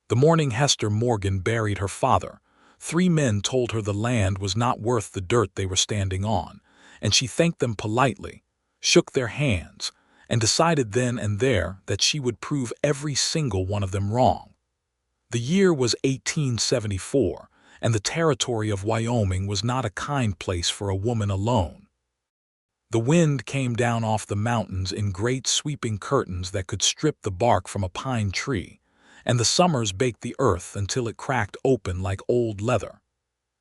The morning Hester Morgan buried her father, 3 men told her the land was not worth the dirt they were standing on, and she thanked them politely, shook their hands, and decided then and there that she would prove every single one of them wrong. The year was 1874, and the territory of Wyoming was not a kind place for a woman alone. The wind came down off the mountains in great sweeping curtains that could strip the bark from a pine tree, and the summers baked the earth until it cracked open like old leather.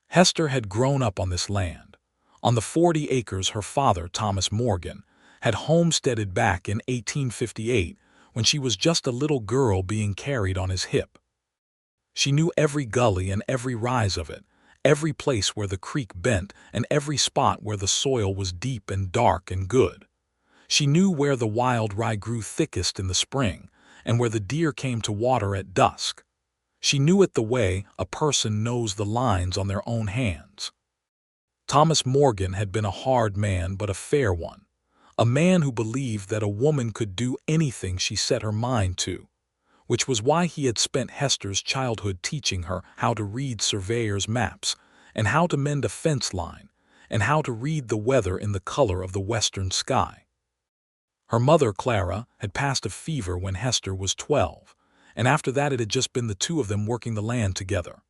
Hester had grown up on this land, on the 40 acres her father, Thomas Morgan, had homesteaded back in 1858 when she was just a little girl being carried on his hip. She knew every gully and every rise of it, every place where the creek bent, and every spot where the soil was deep and dark and good. She knew where the wild rye grew thickest in the spring, and where the deer came to water at dusk. She knew it the way a person knows the lines on their own hands. Thomas Morgan had been a hard man but a fair one, a man who believed that a woman could do anything she set her mind to, which was why he had spent Hester's childhood teaching her how to read surveyor's maps, and how to mend a fence line, and how to read the weather in the color of the western sky. Her mother, Clara, had passed a fever when Hester was 12, and after that it had just been the two of them working the land together.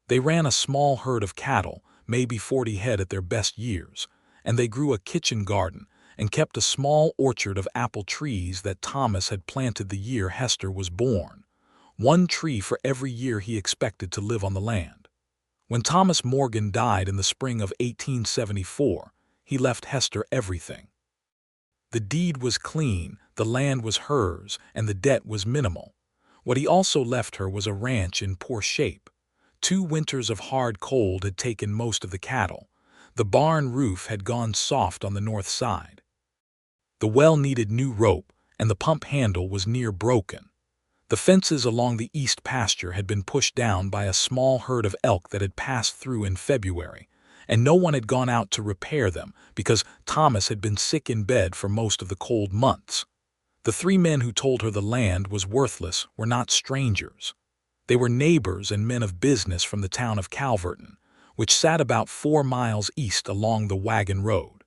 They ran a small herd of cattle, maybe 40 head at their best years, and they grew a kitchen garden and kept a small orchard of apple trees that Thomas had planted the year Hester was born, 1 tree for every year he expected to live on the land. When Thomas Morgan died in the spring of 1874, he left Hester everything. The deed was clean, the land was hers, and the debt was minimal. What he also left her was a ranch in poor shape. 2 winters of hard cold had taken most of the cattle. The barn roof had gone soft on the north side. The well needed new rope, and the pump handle was near broken. The fences along the east pasture had been pushed down by a small herd of elk that had passed through in February, and no one had gone out to repair them because Thomas had been sick in bed for most of the cold months. The 3 men who told her the land was worthless were not strangers. They were neighbors and men of business from the town of Calverton, which sat about 4 miles east along the wagon road.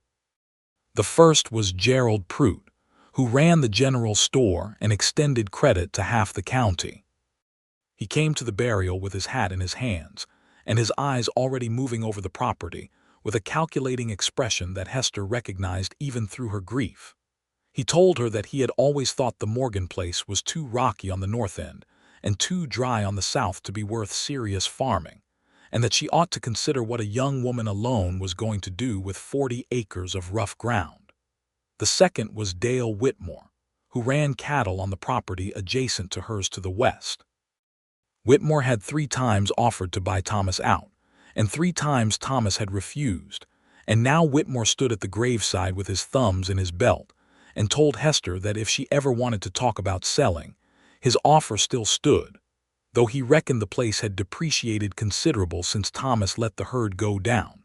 The first was Gerald Prout, who ran the general store and extended credit to half the county. He came to the burial with his hat in his hands, and his eyes already moving over the property, with a calculating expression that Hester recognized even through her grief. He told her that he had always thought the Morgan place was too rocky on the north end and too dry on the south to be worth serious farming, and that she ought to consider what a young woman alone was going to do with 40 acres of rough ground. The second was Dale Whitmore, who ran cattle on the property adjacent to hers to the west. Whitmore had 3 times offered to buy Thomas out, and 3 times Thomas had refused, and now Whitmore stood at the graveside with his thumbs in his belt and told Hester that if she ever wanted to talk about selling, his offer still stood, though he reckoned the place had depreciated considerable since Thomas let the herd go down.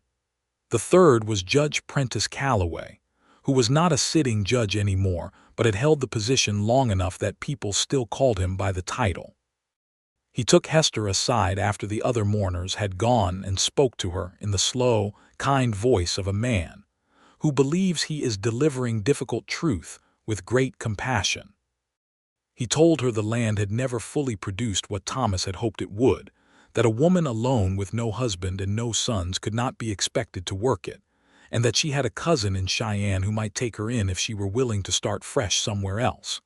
The third was Judge Prentice Calloway, who was not a sitting judge anymore but had held the position long enough that people still called him by the title. He took Hester aside after the other mourners had gone and spoke to her in the slow, kind voice of a man who believes he is delivering difficult truth with great compassion. He told her the land had never fully produced what Thomas had hoped it would, that a woman alone with no husband and no sons could not be expected to work it, and that she had a cousin in Cheyenne who might take her in if she were willing to start fresh somewhere else.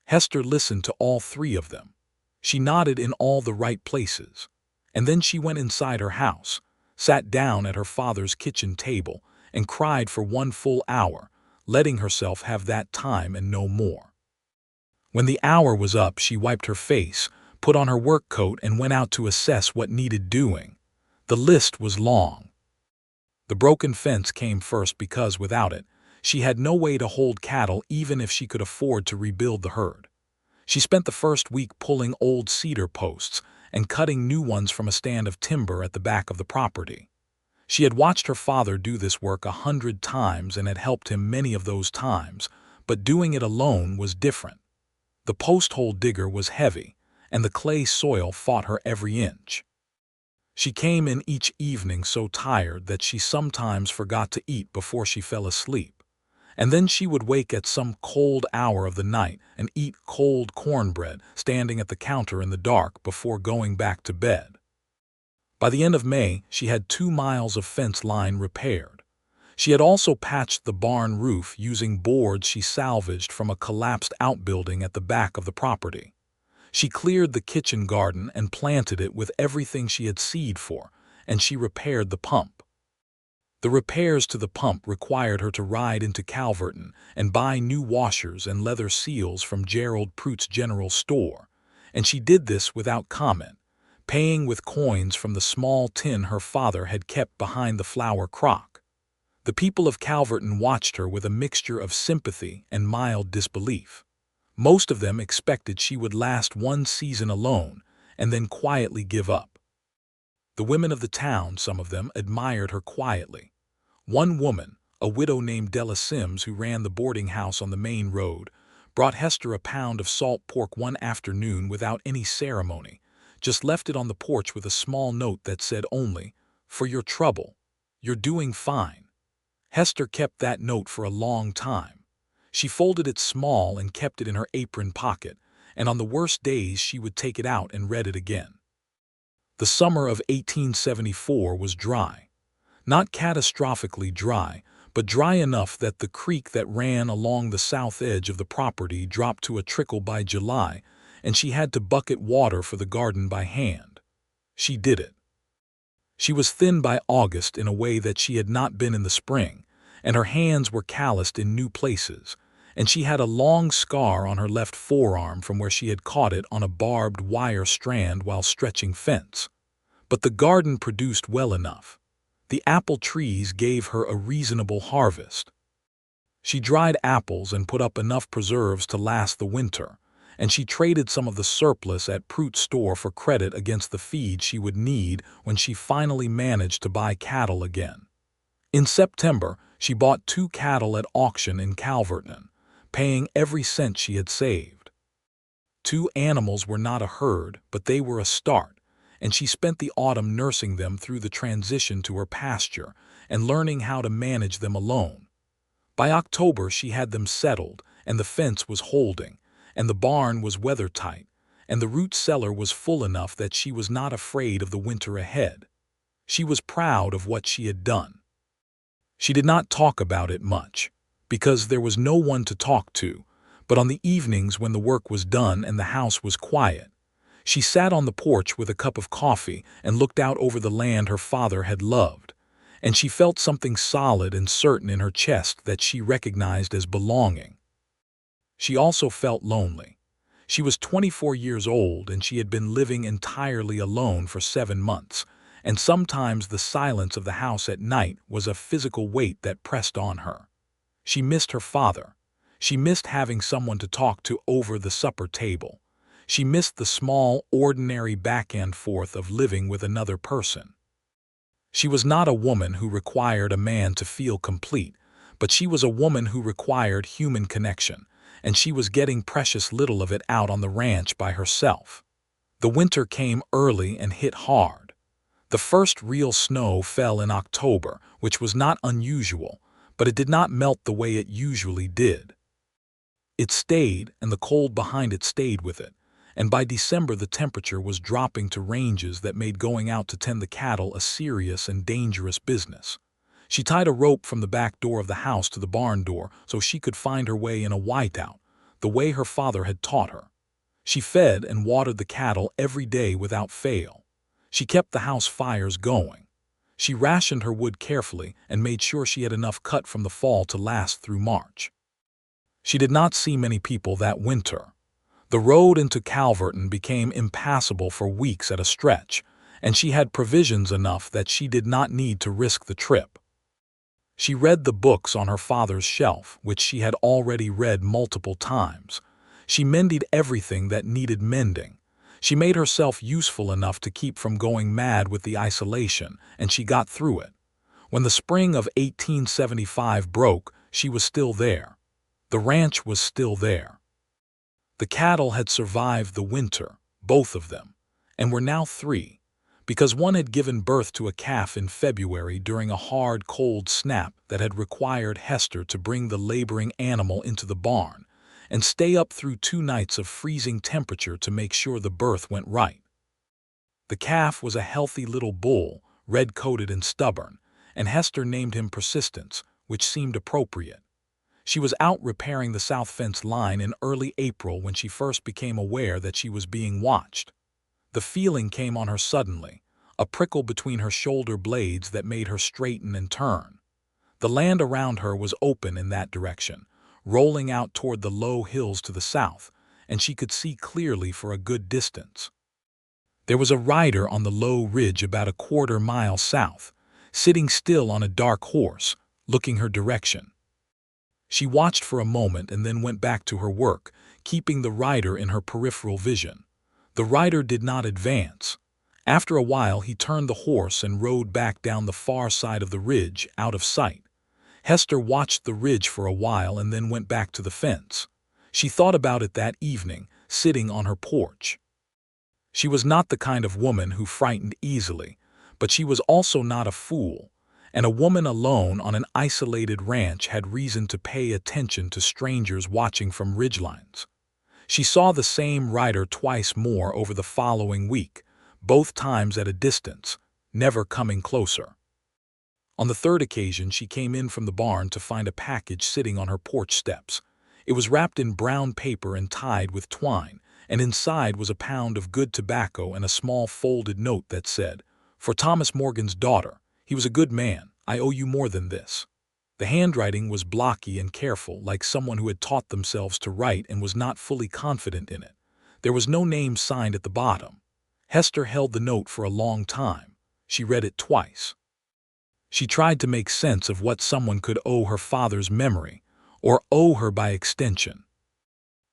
Hester listened to all 3 of them. She nodded in all the right places, and then she went inside her house, sat down at her father's kitchen table, and cried for 1 full hour, letting herself have that time and no more. When the hour was up, she wiped her face, put on her work coat, and went out to assess what needed doing. The list was long. The broken fence came first because without it, she had no way to hold cattle even if she could afford to rebuild the herd. She spent the first week pulling old cedar posts and cutting new ones from a stand of timber at the back of the property. She had watched her father do this work 100 times and had helped him many of those times, but doing it alone was different. The post hole digger was heavy, and the clay soil fought her every inch. She came in each evening so tired that she sometimes forgot to eat before she fell asleep, and then she would wake at some cold hour of the night and eat cold cornbread standing at the counter in the dark before going back to bed. By the end of May, she had 2 miles of fence line repaired. She had also patched the barn roof using boards she salvaged from a collapsed outbuilding at the back of the property. She cleared the kitchen garden and planted it with everything she had seed for, and she repaired the pump. The repairs to the pump required her to ride into Calverton and buy new washers and leather seals from Gerald Pruitt's general store, and she did this without comment, paying with coins from the small tin her father had kept behind the flour crock. The people of Calverton watched her with a mixture of sympathy and mild disbelief. Most of them expected she would last one season alone and then quietly give up. The women of the town, some of them, admired her quietly. One woman, a widow named Della Sims who ran the boarding house on the main road, brought Hester a pound of salt pork one afternoon without any ceremony, just left it on the porch with a small note that said only, "For your trouble. You're doing fine." Hester kept that note for a long time. She folded it small and kept it in her apron pocket, and on the worst days she would take it out and read it again. The summer of 1874 was dry. Not catastrophically dry, but dry enough that the creek that ran along the south edge of the property dropped to a trickle by July, and she had to bucket water for the garden by hand. She did it. She was thin by August in a way that she had not been in the spring, and her hands were calloused in new places, and she had a long scar on her left forearm from where she had caught it on a barbed wire strand while stretching fence. But the garden produced well enough. The apple trees gave her a reasonable harvest. She dried apples and put up enough preserves to last the winter, and she traded some of the surplus at Pruitt's store for credit against the feed she would need when she finally managed to buy cattle again. In September, she bought 2 cattle at auction in Calverton, paying every cent she had saved. 2 animals were not a herd, but they were a start, and she spent the autumn nursing them through the transition to her pasture and learning how to manage them alone. By October she had them settled, and the fence was holding, and the barn was weather-tight, and the root cellar was full enough that she was not afraid of the winter ahead. She was proud of what she had done. She did not talk about it much, because there was no one to talk to, but on the evenings when the work was done and the house was quiet, she sat on the porch with a cup of coffee and looked out over the land her father had loved, and she felt something solid and certain in her chest that she recognized as belonging. She also felt lonely. She was 24 years old and she had been living entirely alone for 7 months, and sometimes the silence of the house at night was a physical weight that pressed on her. She missed her father. She missed having someone to talk to over the supper table. She missed the small, ordinary back and forth of living with another person. She was not a woman who required a man to feel complete, but she was a woman who required human connection, and she was getting precious little of it out on the ranch by herself. The winter came early and hit hard. The first real snow fell in October, which was not unusual, but it did not melt the way it usually did. It stayed, and the cold behind it stayed with it, and by December the temperature was dropping to ranges that made going out to tend the cattle a serious and dangerous business. She tied a rope from the back door of the house to the barn door so she could find her way in a whiteout, the way her father had taught her. She fed and watered the cattle every day without fail. She kept the house fires going. She rationed her wood carefully and made sure she had enough cut from the fall to last through March. She did not see many people that winter. The road into Calverton became impassable for weeks at a stretch, and she had provisions enough that she did not need to risk the trip. She read the books on her father's shelf, which she had already read multiple times. She mended everything that needed mending. She made herself useful enough to keep from going mad with the isolation, and she got through it. When the spring of 1875 broke, she was still there. The ranch was still there. The cattle had survived the winter, both of them, and were now 3, because one had given birth to a calf in February during a hard, cold snap that had required Hester to bring the laboring animal into the barn and stay up through 2 nights of freezing temperature to make sure the birth went right. The calf was a healthy little bull, red-coated and stubborn, and Hester named him Persistence, which seemed appropriate. She was out repairing the south fence line in early April when she first became aware that she was being watched. The feeling came on her suddenly, a prickle between her shoulder blades that made her straighten and turn. The land around her was open in that direction, rolling out toward the low hills to the south, and she could see clearly for a good distance. There was a rider on the low ridge about a quarter-mile south, sitting still on a dark horse, looking her direction. She watched for a moment and then went back to her work, keeping the rider in her peripheral vision. The rider did not advance. After a while he turned the horse and rode back down the far side of the ridge, out of sight. Hester watched the ridge for a while and then went back to the fence. She thought about it that evening, sitting on her porch. She was not the kind of woman who frightened easily, but she was also not a fool, and a woman alone on an isolated ranch had reason to pay attention to strangers watching from ridgelines. She saw the same rider twice more over the following week, both times at a distance, never coming closer. On the third occasion, she came in from the barn to find a package sitting on her porch steps. It was wrapped in brown paper and tied with twine, and inside was a pound of good tobacco and a small folded note that said, "For Thomas Morgan's daughter. He was a good man. I owe you more than this." The handwriting was blocky and careful, like someone who had taught themselves to write and was not fully confident in it. There was no name signed at the bottom. Hester held the note for a long time. She read it twice. She tried to make sense of what someone could owe her father's memory, or owe her by extension.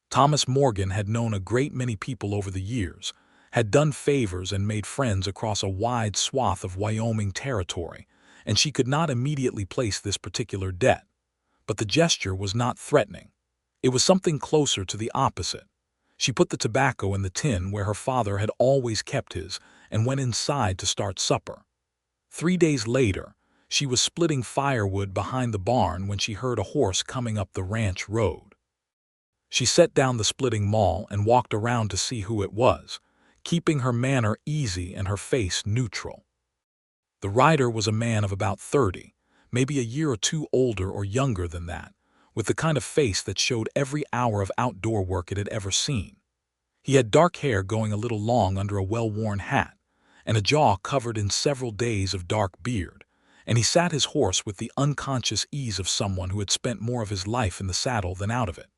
Thomas Morgan had known a great many people over the years, had done favors and made friends across a wide swath of Wyoming territory, and she could not immediately place this particular debt. But the gesture was not threatening. It was something closer to the opposite. She put the tobacco in the tin where her father had always kept his and went inside to start supper. 3 days later, she was splitting firewood behind the barn when she heard a horse coming up the ranch road. She set down the splitting maul and walked around to see who it was, keeping her manner easy and her face neutral. The rider was a man of about 30, maybe a year or 2 older or younger than that, with the kind of face that showed every hour of outdoor work it had ever seen. He had dark hair going a little long under a well-worn hat, and a jaw covered in several days of dark beard, and he sat his horse with the unconscious ease of someone who had spent more of his life in the saddle than out of it.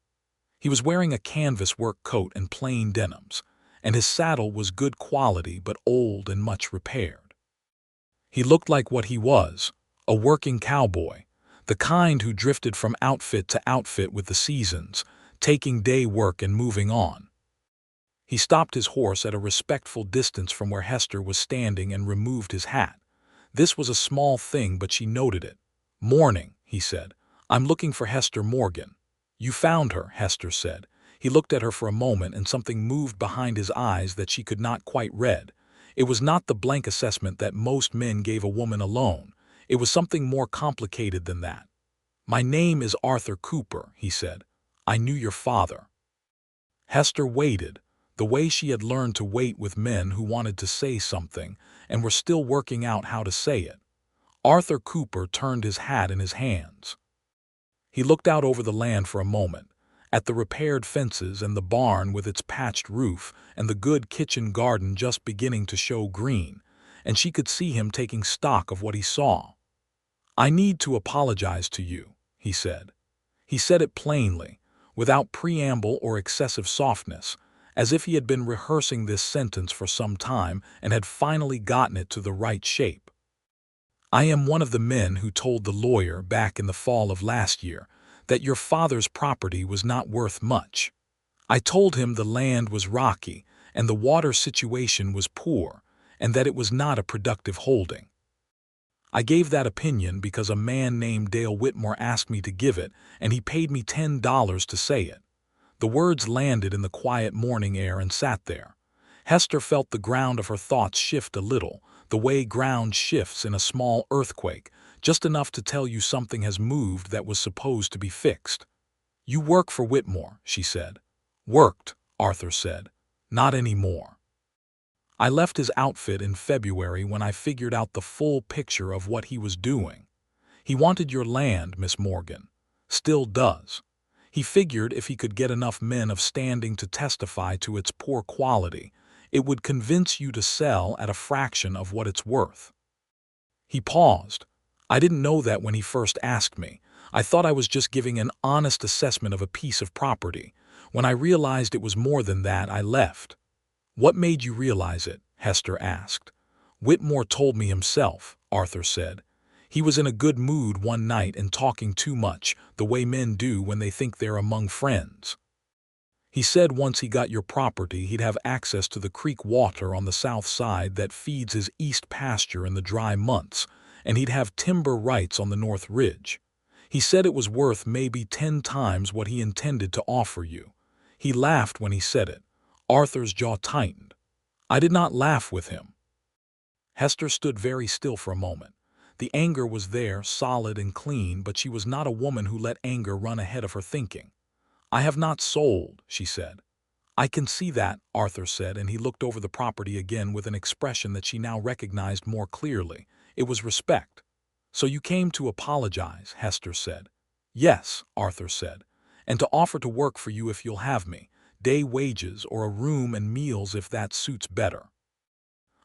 He was wearing a canvas work coat and plain denims, and his saddle was good quality but old and much repaired. He looked like what he was, a working cowboy, the kind who drifted from outfit to outfit with the seasons, taking day work and moving on. He stopped his horse at a respectful distance from where Hester was standing and removed his hat. This was a small thing, but she noted it. "Morning," he said. "I'm looking for Hester Morgan." "You found her," Hester said. He looked at her for a moment and something moved behind his eyes that she could not quite read. It was not the blank assessment that most men gave a woman alone. It was something more complicated than that. "My name is Arthur Cooper," he said. "I knew your father." Hester waited, the way she had learned to wait with men who wanted to say something and were still working out how to say it. Arthur Cooper turned his hat in his hands. He looked out over the land for a moment, at the repaired fences and the barn with its patched roof and the good kitchen garden just beginning to show green, and she could see him taking stock of what he saw. "I need to apologize to you," he said. He said it plainly, without preamble or excessive softness, as if he had been rehearsing this sentence for some time and had finally gotten it to the right shape. "I am one of the men who told the lawyer back in the fall of last year that your father's property was not worth much. I told him the land was rocky and the water situation was poor and that it was not a productive holding. I gave that opinion because a man named Dale Whitmore asked me to give it, and he paid me $10 to say it." The words landed in the quiet morning air and sat there. Hester felt the ground of her thoughts shift a little, the way ground shifts in a small earthquake, just enough to tell you something has moved that was supposed to be fixed. "You work for Whitmore," she said. "Worked," Arthur said. "Not anymore. I left his outfit in February when I figured out the full picture of what he was doing. He wanted your land, Miss Morgan. Still does. He figured if he could get enough men of standing to testify to its poor quality, it would convince you to sell at a fraction of what it's worth." He paused. "I didn't know that when he first asked me. I thought I was just giving an honest assessment of a piece of property. When I realized it was more than that, I left." "What made you realize it?" Hester asked. "Whitmore told me himself," Arthur said. "He was in a good mood one night and talking too much, the way men do when they think they're among friends. He said once he got your property, he'd have access to the creek water on the south side that feeds his east pasture in the dry months, and he'd have timber rights on the north ridge. He said it was worth maybe 10 times what he intended to offer you." He laughed when he said it. Arthur's jaw tightened. "I did not laugh with him." Hester stood very still for a moment. The anger was there, solid and clean, but she was not a woman who let anger run ahead of her thinking. "I have not sold," she said. "I can see that," Arthur said, and he looked over the property again with an expression that she now recognized more clearly. It was respect. "So you came to apologize," Hester said. "Yes," Arthur said, "and to offer to work for you if you'll have me, day wages or a room and meals if that suits better.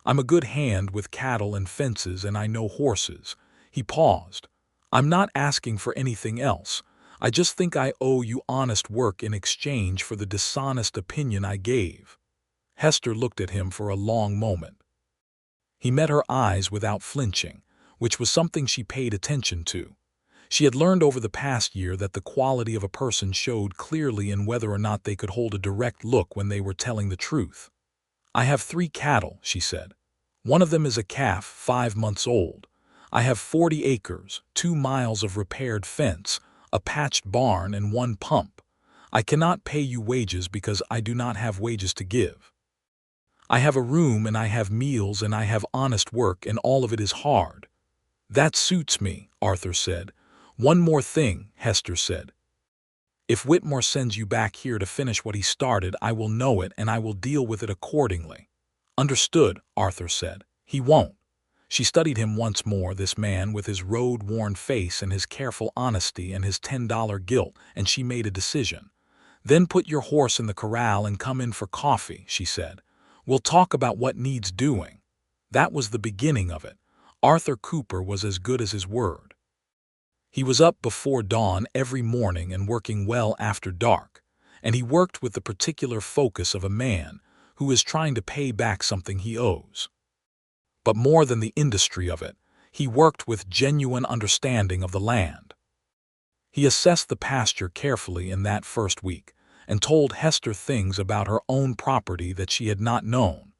I'm a good hand with cattle and fences, and I know horses." He paused. "I'm not asking for anything else. I just think I owe you honest work in exchange for the dishonest opinion I gave." Hester looked at him for a long moment. He met her eyes without flinching, which was something she paid attention to. She had learned over the past year that the quality of a person showed clearly in whether or not they could hold a direct look when they were telling the truth. "I have 3 cattle," she said. "One of them is a calf 5 months old. I have 40 acres, 2 miles of repaired fence, a patched barn, and 1 pump. I cannot pay you wages because I do not have wages to give. I have a room and I have meals and I have honest work, and all of it is hard." "That suits me," Arthur said. "One more thing," Hester said. "If Whitmore sends you back here to finish what he started, I will know it and I will deal with it accordingly." "Understood," Arthur said. "He won't." She studied him once more, this man with his road-worn face and his careful honesty and his $10 guilt, and she made a decision. "Then put your horse in the corral and come in for coffee," she said. "We'll talk about what needs doing." That was the beginning of it. Arthur Cooper was as good as his word. He was up before dawn every morning and working well after dark, and he worked with the particular focus of a man who is trying to pay back something he owes. But more than the industry of it, he worked with genuine understanding of the land. He assessed the pasture carefully in that first week and told Hester things about her own property that she had not known,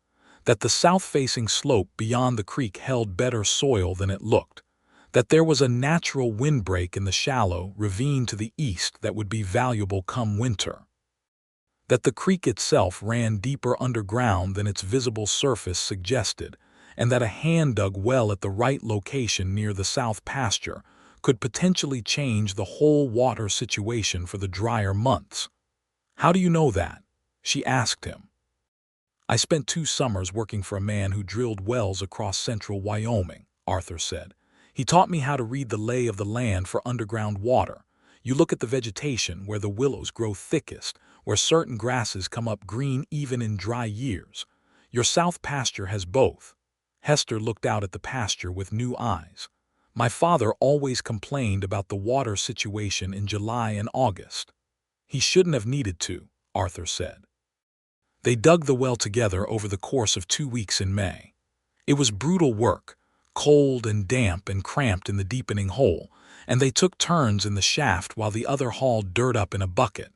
that the south-facing slope beyond the creek held better soil than it looked, that there was a natural windbreak in the shallow ravine to the east that would be valuable come winter, that the creek itself ran deeper underground than its visible surface suggested, and that a hand-dug well at the right location near the south pasture could potentially change the whole water situation for the drier months. "How do you know that?" she asked him. "I spent 2 summers working for a man who drilled wells across central Wyoming," Arthur said. "He taught me how to read the lay of the land for underground water. You look at the vegetation, where the willows grow thickest, where certain grasses come up green even in dry years. Your south pasture has both." Hester looked out at the pasture with new eyes. "My father always complained about the water situation in July and August." "He shouldn't have needed to," Arthur said. They dug the well together over the course of 2 weeks in May. It was brutal work, cold and damp and cramped in the deepening hole, and they took turns in the shaft while the other hauled dirt up in a bucket.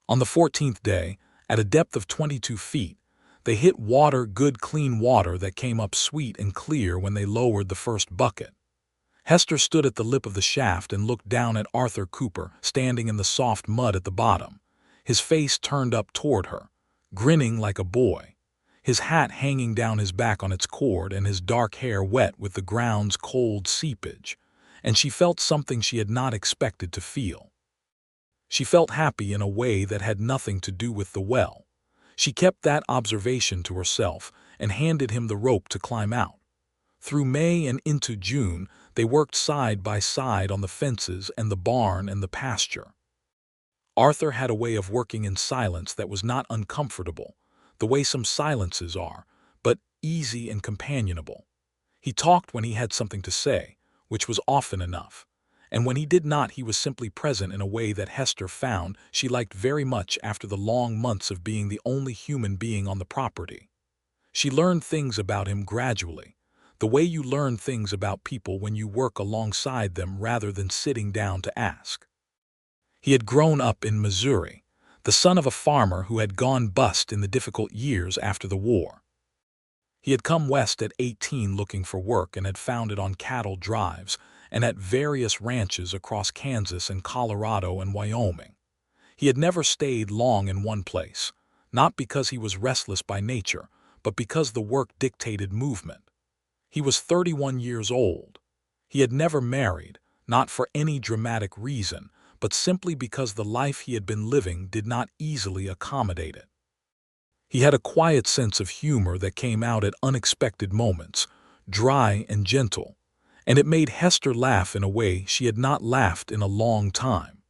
On the 14th day, at a depth of 22 feet, they hit water, good clean water that came up sweet and clear when they lowered the first bucket. Hester stood at the lip of the shaft and looked down at Arthur Cooper, standing in the soft mud at the bottom, his face turned up toward her, grinning like a boy. his hat hanging down his back on its cord and his dark hair wet with the ground's cold seepage, and she felt something she had not expected to feel. She felt happy in a way that had nothing to do with the well. She kept that observation to herself and handed him the rope to climb out. Through May and into June, they worked side by side on the fences and the barn and the pasture. Arthur had a way of working in silence that was not uncomfortable, the way some silences are, but easy and companionable. He talked when he had something to say, which was often enough, and when he did not, he was simply present in a way that Hester found she liked very much after the long months of being the only human being on the property. She learned things about him gradually, the way you learn things about people when you work alongside them rather than sitting down to ask. He had grown up in Missouri, the son of a farmer who had gone bust in the difficult years after the war. He had come west at 18 looking for work and had found it on cattle drives and at various ranches across Kansas and Colorado and Wyoming. He had never stayed long in one place, not because he was restless by nature, but because the work dictated movement. He was 31 years old. He had never married, not for any dramatic reason, but simply because the life he had been living did not easily accommodate it. He had a quiet sense of humor that came out at unexpected moments, dry and gentle, and it made Hester laugh in a way she had not laughed in a long time.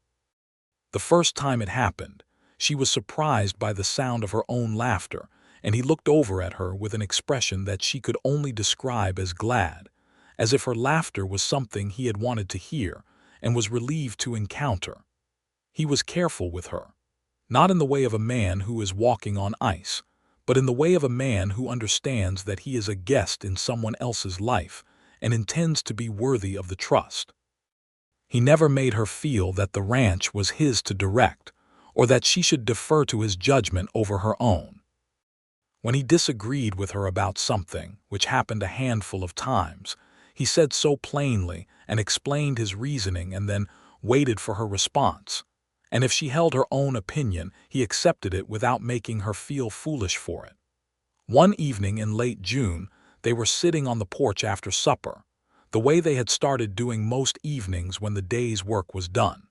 The first time it happened, she was surprised by the sound of her own laughter, and he looked over at her with an expression that she could only describe as glad, as if her laughter was something he had wanted to hear and was relieved to encounter. He was careful with her, not in the way of a man who is walking on ice, but in the way of a man who understands that he is a guest in someone else's life and intends to be worthy of the trust. He never made her feel that the ranch was his to direct, or that she should defer to his judgment over her own. When he disagreed with her about something, which happened a handful of times, he said so plainly and explained his reasoning and then waited for her response. And if she held her own opinion, he accepted it without making her feel foolish for it. One evening in late June, they were sitting on the porch after supper, the way they had started doing most evenings when the day's work was done.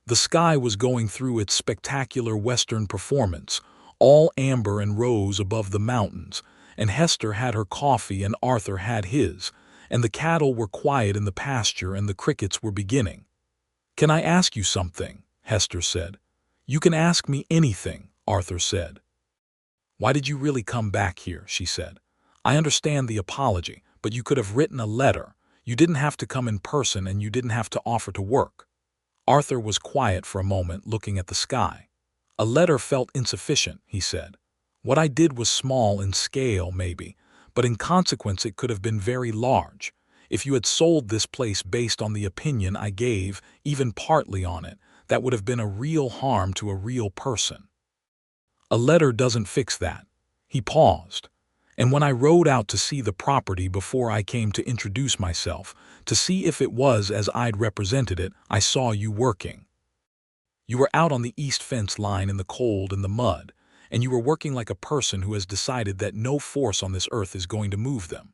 The sky was going through its spectacular western performance, all amber and rose above the mountains, and Hester had her coffee and Arthur had his, and the cattle were quiet in the pasture and the crickets were beginning. "Can I ask you something?" Hester said. "You can ask me anything," Arthur said. "Why did you really come back here?" she said. "I understand the apology, but you could have written a letter. You didn't have to come in person and you didn't have to offer to work." Arthur was quiet for a moment, looking at the sky. "A letter felt insufficient," he said. "What I did was small in scale, maybe, but in consequence it could have been very large. If you had sold this place based on the opinion I gave, even partly on it, that would have been a real harm to a real person. A letter doesn't fix that." He paused. "And when I rode out to see the property before I came to introduce myself, to see if it was as I'd represented it, I saw you working. You were out on the east fence line in the cold and the mud, and you were working like a person who has decided that no force on this earth is going to move them.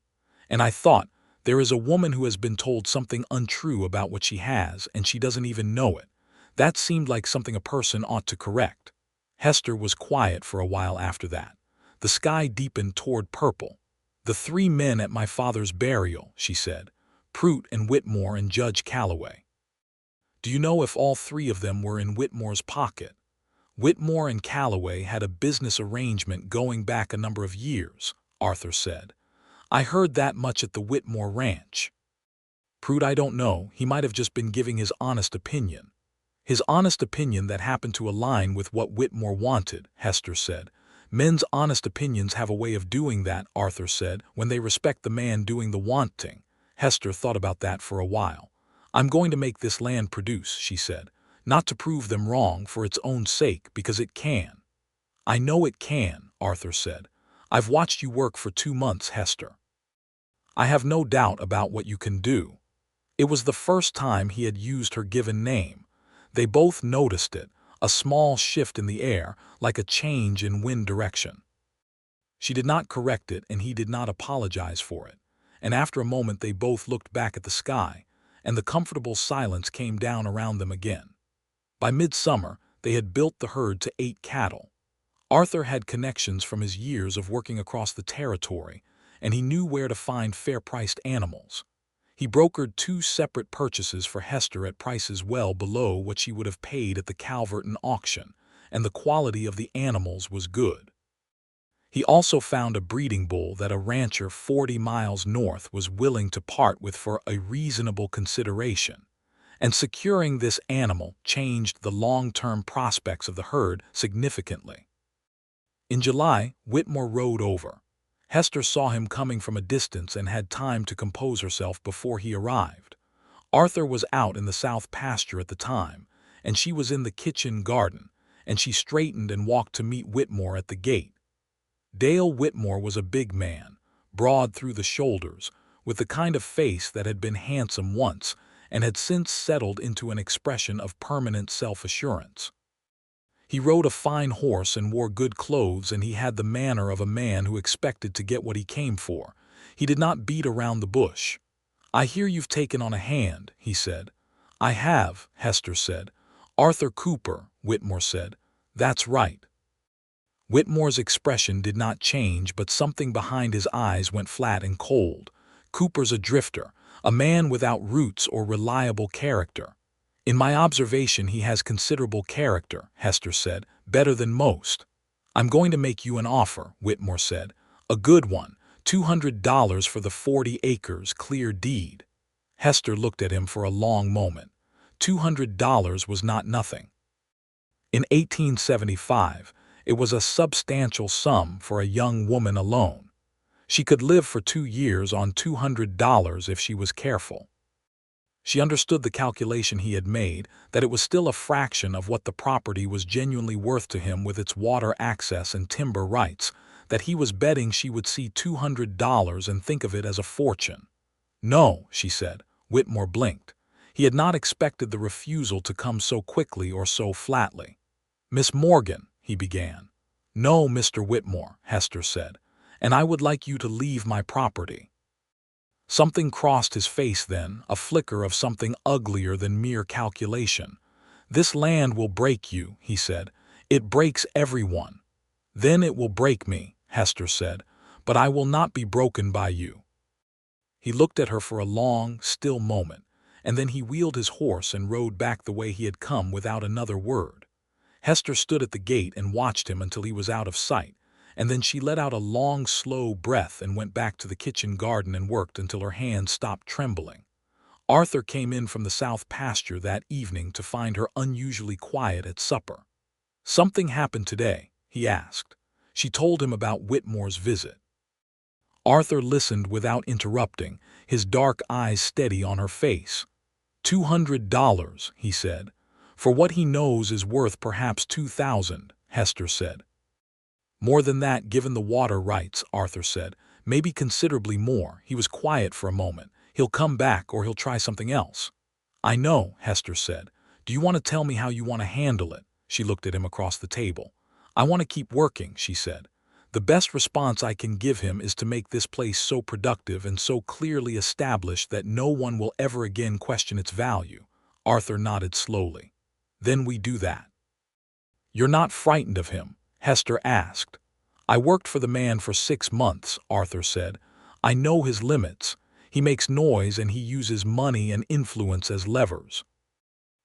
And I thought, there is a woman who has been told something untrue about what she has, and she doesn't even know it. That seemed like something a person ought to correct." Hester was quiet for a while after that. The sky deepened toward purple. "The 3 men at my father's burial," she said, "Prout and Whitmore and Judge Calloway. Do you know if all 3 of them were in Whitmore's pocket? Whitmore and Calloway had a business arrangement going back a number of years," Arthur said. "I heard that much at the Whitmore ranch. Prout, I don't know, he might have just been giving his honest opinion." "His honest opinion that happened to align with what Whitmore wanted," Hester said. "Men's honest opinions have a way of doing that," Arthur said, "when they respect the man doing the wanting." Hester thought about that for a while. "I'm going to make this land produce," she said, "not to prove them wrong for its own sake, because it can." "I know it can," Arthur said. "I've watched you work for 2 months, Hester. I have no doubt about what you can do." It was the first time he had used her given name. They both noticed it, a small shift in the air, like a change in wind direction. She did not correct it, and he did not apologize for it. And after a moment they both looked back at the sky, and the comfortable silence came down around them again. By midsummer, they had built the herd to 8 cattle. Arthur had connections from his years of working across the territory, and he knew where to find fair-priced animals. He brokered 2 separate purchases for Hester at prices well below what she would have paid at the Calverton auction, and the quality of the animals was good. He also found a breeding bull that a rancher 40 miles north was willing to part with for a reasonable consideration, and securing this animal changed the long-term prospects of the herd significantly. In July, Whitmore rode over. Hester saw him coming from a distance and had time to compose herself before he arrived. Arthur was out in the south pasture at the time, and she was in the kitchen garden, and she straightened and walked to meet Whitmore at the gate. Dale Whitmore was a big man, broad through the shoulders, with the kind of face that had been handsome once and had since settled into an expression of permanent self-assurance. He rode a fine horse and wore good clothes, and he had the manner of a man who expected to get what he came for. He did not beat around the bush. "I hear you've taken on a hand," he said. "I have," Hester said. "Arthur Cooper," Whitmore said. "That's right." Whitmore's expression did not change, but something behind his eyes went flat and cold. "Cooper's a drifter, a man without roots or reliable character." "In my observation he has considerable character," Hester said, "better than most." "I'm going to make you an offer," Whitmore said. "A good one, $200 for the 40 acres, clear deed." Hester looked at him for a long moment. $200 was not nothing. In 1875, it was a substantial sum for a young woman alone. She could live for 2 years on $200 if she was careful. She understood the calculation he had made, that it was still a fraction of what the property was genuinely worth to him with its water access and timber rights, that he was betting she would see $200 and think of it as a fortune. "No," she said. Whitmore blinked. He had not expected the refusal to come so quickly or so flatly. "Miss Morgan," he began. "No, Mr. Whitmore," Hester said, "and I would like you to leave my property." Something crossed his face then, a flicker of something uglier than mere calculation. "This land will break you," he said. "It breaks everyone." "Then it will break me," Hester said, "but I will not be broken by you." He looked at her for a long, still moment, and then he wheeled his horse and rode back the way he had come without another word. Hester stood at the gate and watched him until he was out of sight, and then she let out a long, slow breath and went back to the kitchen garden and worked until her hands stopped trembling. Arthur came in from the south pasture that evening to find her unusually quiet at supper. "Something happened today?" he asked. She told him about Whitmore's visit. Arthur listened without interrupting, his dark eyes steady on her face. $200, he said. "For what he knows is worth perhaps 2,000, Hester said. "More than that given the water rights," Arthur said. "Maybe considerably more." He was quiet for a moment. "He'll come back or he'll try something else." "I know," Hester said. "Do you want to tell me how you want to handle it?" She looked at him across the table. "I want to keep working," she said. "The best response I can give him is to make this place so productive and so clearly established that no one will ever again question its value." Arthur nodded slowly. "Then we do that." "You're not frightened of him?" Hester asked. "I worked for the man for 6 months," Arthur said. "I know his limits. He makes noise and he uses money and influence as levers.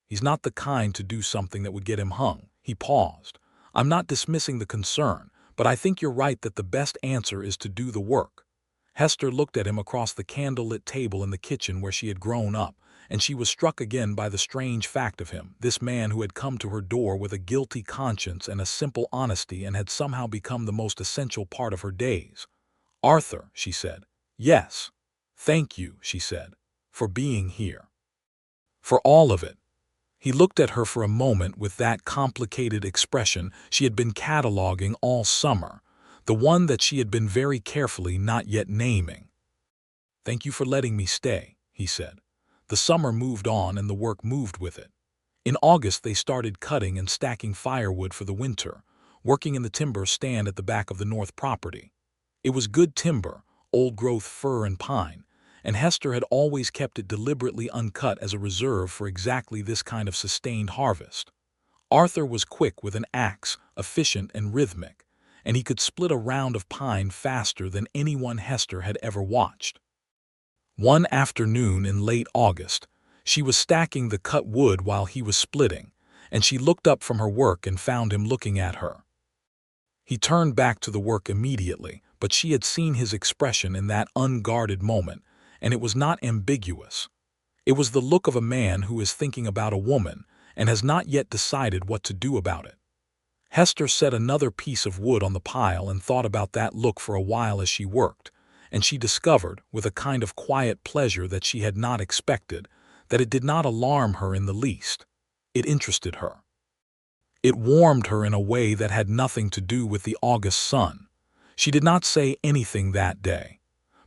He's not the kind to do something that would get him hung." He paused. "I'm not dismissing the concern, but I think you're right that the best answer is to do the work." Hester looked at him across the candle-lit table in the kitchen where she had grown up, and she was struck again by the strange fact of him, this man who had come to her door with a guilty conscience and a simple honesty and had somehow become the most essential part of her days. "Arthur," she said. "Yes." "Thank you," she said, "for being here. For all of it." He looked at her for a moment with that complicated expression she had been cataloging all summer, the one that she had been very carefully not yet naming. "Thank you for letting me stay," he said. The summer moved on and the work moved with it. In August they started cutting and stacking firewood for the winter, working in the timber stand at the back of the north property. It was good timber, old-growth fir and pine, and Hester had always kept it deliberately uncut as a reserve for exactly this kind of sustained harvest. Arthur was quick with an axe, efficient and rhythmic, and he could split a round of pine faster than anyone Hester had ever watched. One afternoon in late August, she was stacking the cut wood while he was splitting, and she looked up from her work and found him looking at her. He turned back to the work immediately, but she had seen his expression in that unguarded moment, and it was not ambiguous. It was the look of a man who is thinking about a woman and has not yet decided what to do about it. Hester set another piece of wood on the pile and thought about that look for a while as she worked, and she discovered, with a kind of quiet pleasure that she had not expected, that it did not alarm her in the least. It interested her. It warmed her in a way that had nothing to do with the August sun. She did not say anything that day,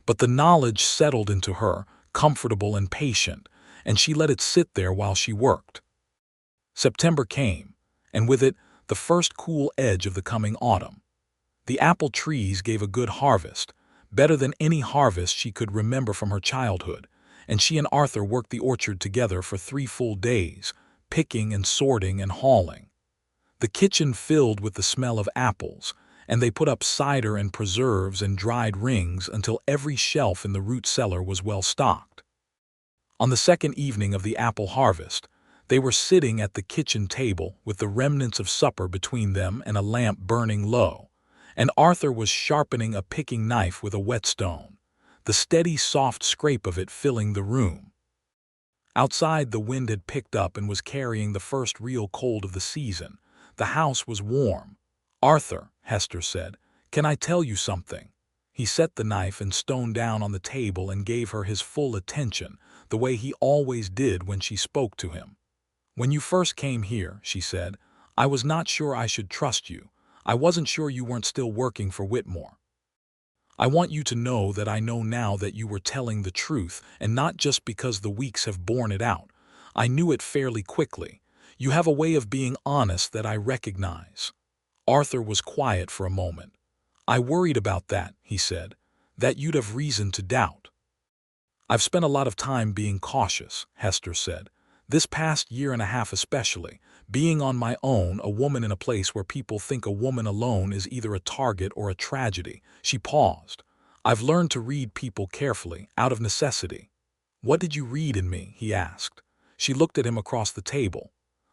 but the knowledge settled into her, comfortable and patient, and she let it sit there while she worked. September came, and with it, the first cool edge of the coming autumn. The apple trees gave a good harvest, better than any harvest she could remember from her childhood, and she and Arthur worked the orchard together for 3 full days, picking and sorting and hauling. The kitchen filled with the smell of apples, and they put up cider and preserves and dried rings until every shelf in the root cellar was well stocked. On the second evening of the apple harvest, they were sitting at the kitchen table with the remnants of supper between them and a lamp burning low, and Arthur was sharpening a picking knife with a whetstone, the steady soft scrape of it filling the room. Outside, the wind had picked up and was carrying the first real cold of the season. The house was warm. "Arthur," Hester said, "can I tell you something?" He set the knife and stone down on the table and gave her his full attention, the way he always did when she spoke to him. "When you first came here," she said, "I was not sure I should trust you. I wasn't sure you weren't still working for Whitmore. I want you to know that I know now that you were telling the truth, and not just because the weeks have borne it out. I knew it fairly quickly. You have a way of being honest that I recognize." Arthur was quiet for a moment. "I worried about that," he said, "that you'd have reason to doubt." "I've spent a lot of time being cautious," Hester said. "This past year and a half especially, being on my own, a woman in a place where people think a woman alone is either a target or a tragedy." She paused. "I've learned to read people carefully, out of necessity." "What did you read in me?" he asked. She looked at him across the table.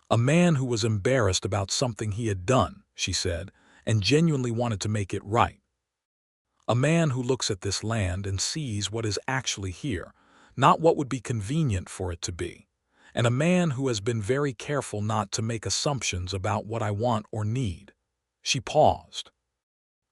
"A man who was embarrassed about something he had done," she said, "and genuinely wanted to make it right. A man who looks at this land and sees what is actually here, not what would be convenient for it to be. And a man who has been very careful not to make assumptions about what I want or need." She paused.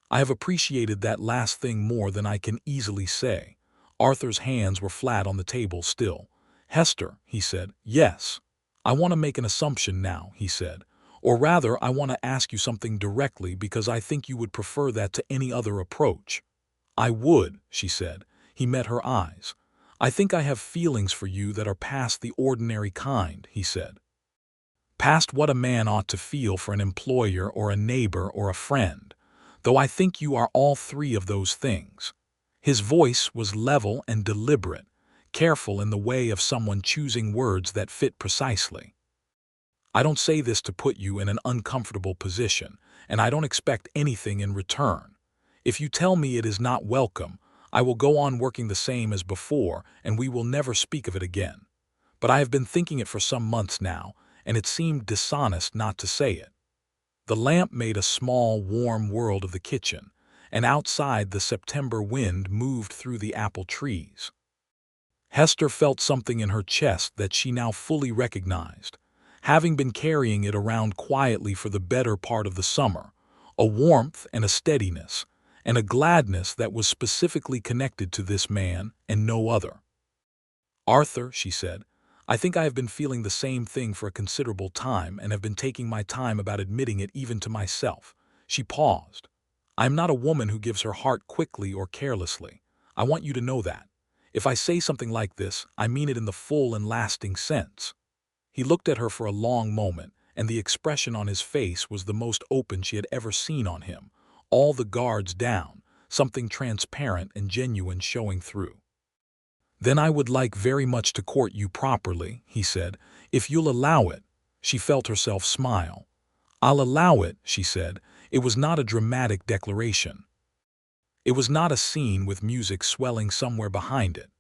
"I have appreciated that last thing more than I can easily say." Arthur's hands were flat on the table still. "Hester," he said, "yes. I want to make an assumption now," he said. "Or rather, I want to ask you something directly because I think you would prefer that to any other approach." "I would," she said. He met her eyes. "I think I have feelings for you that are past the ordinary kind," he said. "Past what a man ought to feel for an employer or a neighbor or a friend, though I think you are all 3 of those things." His voice was level and deliberate, careful in the way of someone choosing words that fit precisely. "I don't say this to put you in an uncomfortable position, and I don't expect anything in return. If you tell me it is not welcome, I will go on working the same as before, and we will never speak of it again. But I have been thinking it for some months now, and it seemed dishonest not to say it." The lamp made a small, warm world of the kitchen, and outside the September wind moved through the apple trees. Hester felt something in her chest that she now fully recognized, having been carrying it around quietly for the better part of the summer, a warmth and a steadiness, and a gladness that was specifically connected to this man and no other. "Arthur," she said, "I think I have been feeling the same thing for a considerable time and have been taking my time about admitting it even to myself." She paused. "I am not a woman who gives her heart quickly or carelessly. I want you to know that. If I say something like this, I mean it in the full and lasting sense." He looked at her for a long moment, and the expression on his face was the most open she had ever seen on him, all the guards down, something transparent and genuine showing through. "Then I would like very much to court you properly," he said, "if you'll allow it." She felt herself smile. "I'll allow it," she said. It was not a dramatic declaration. It was not a scene with music swelling somewhere behind it.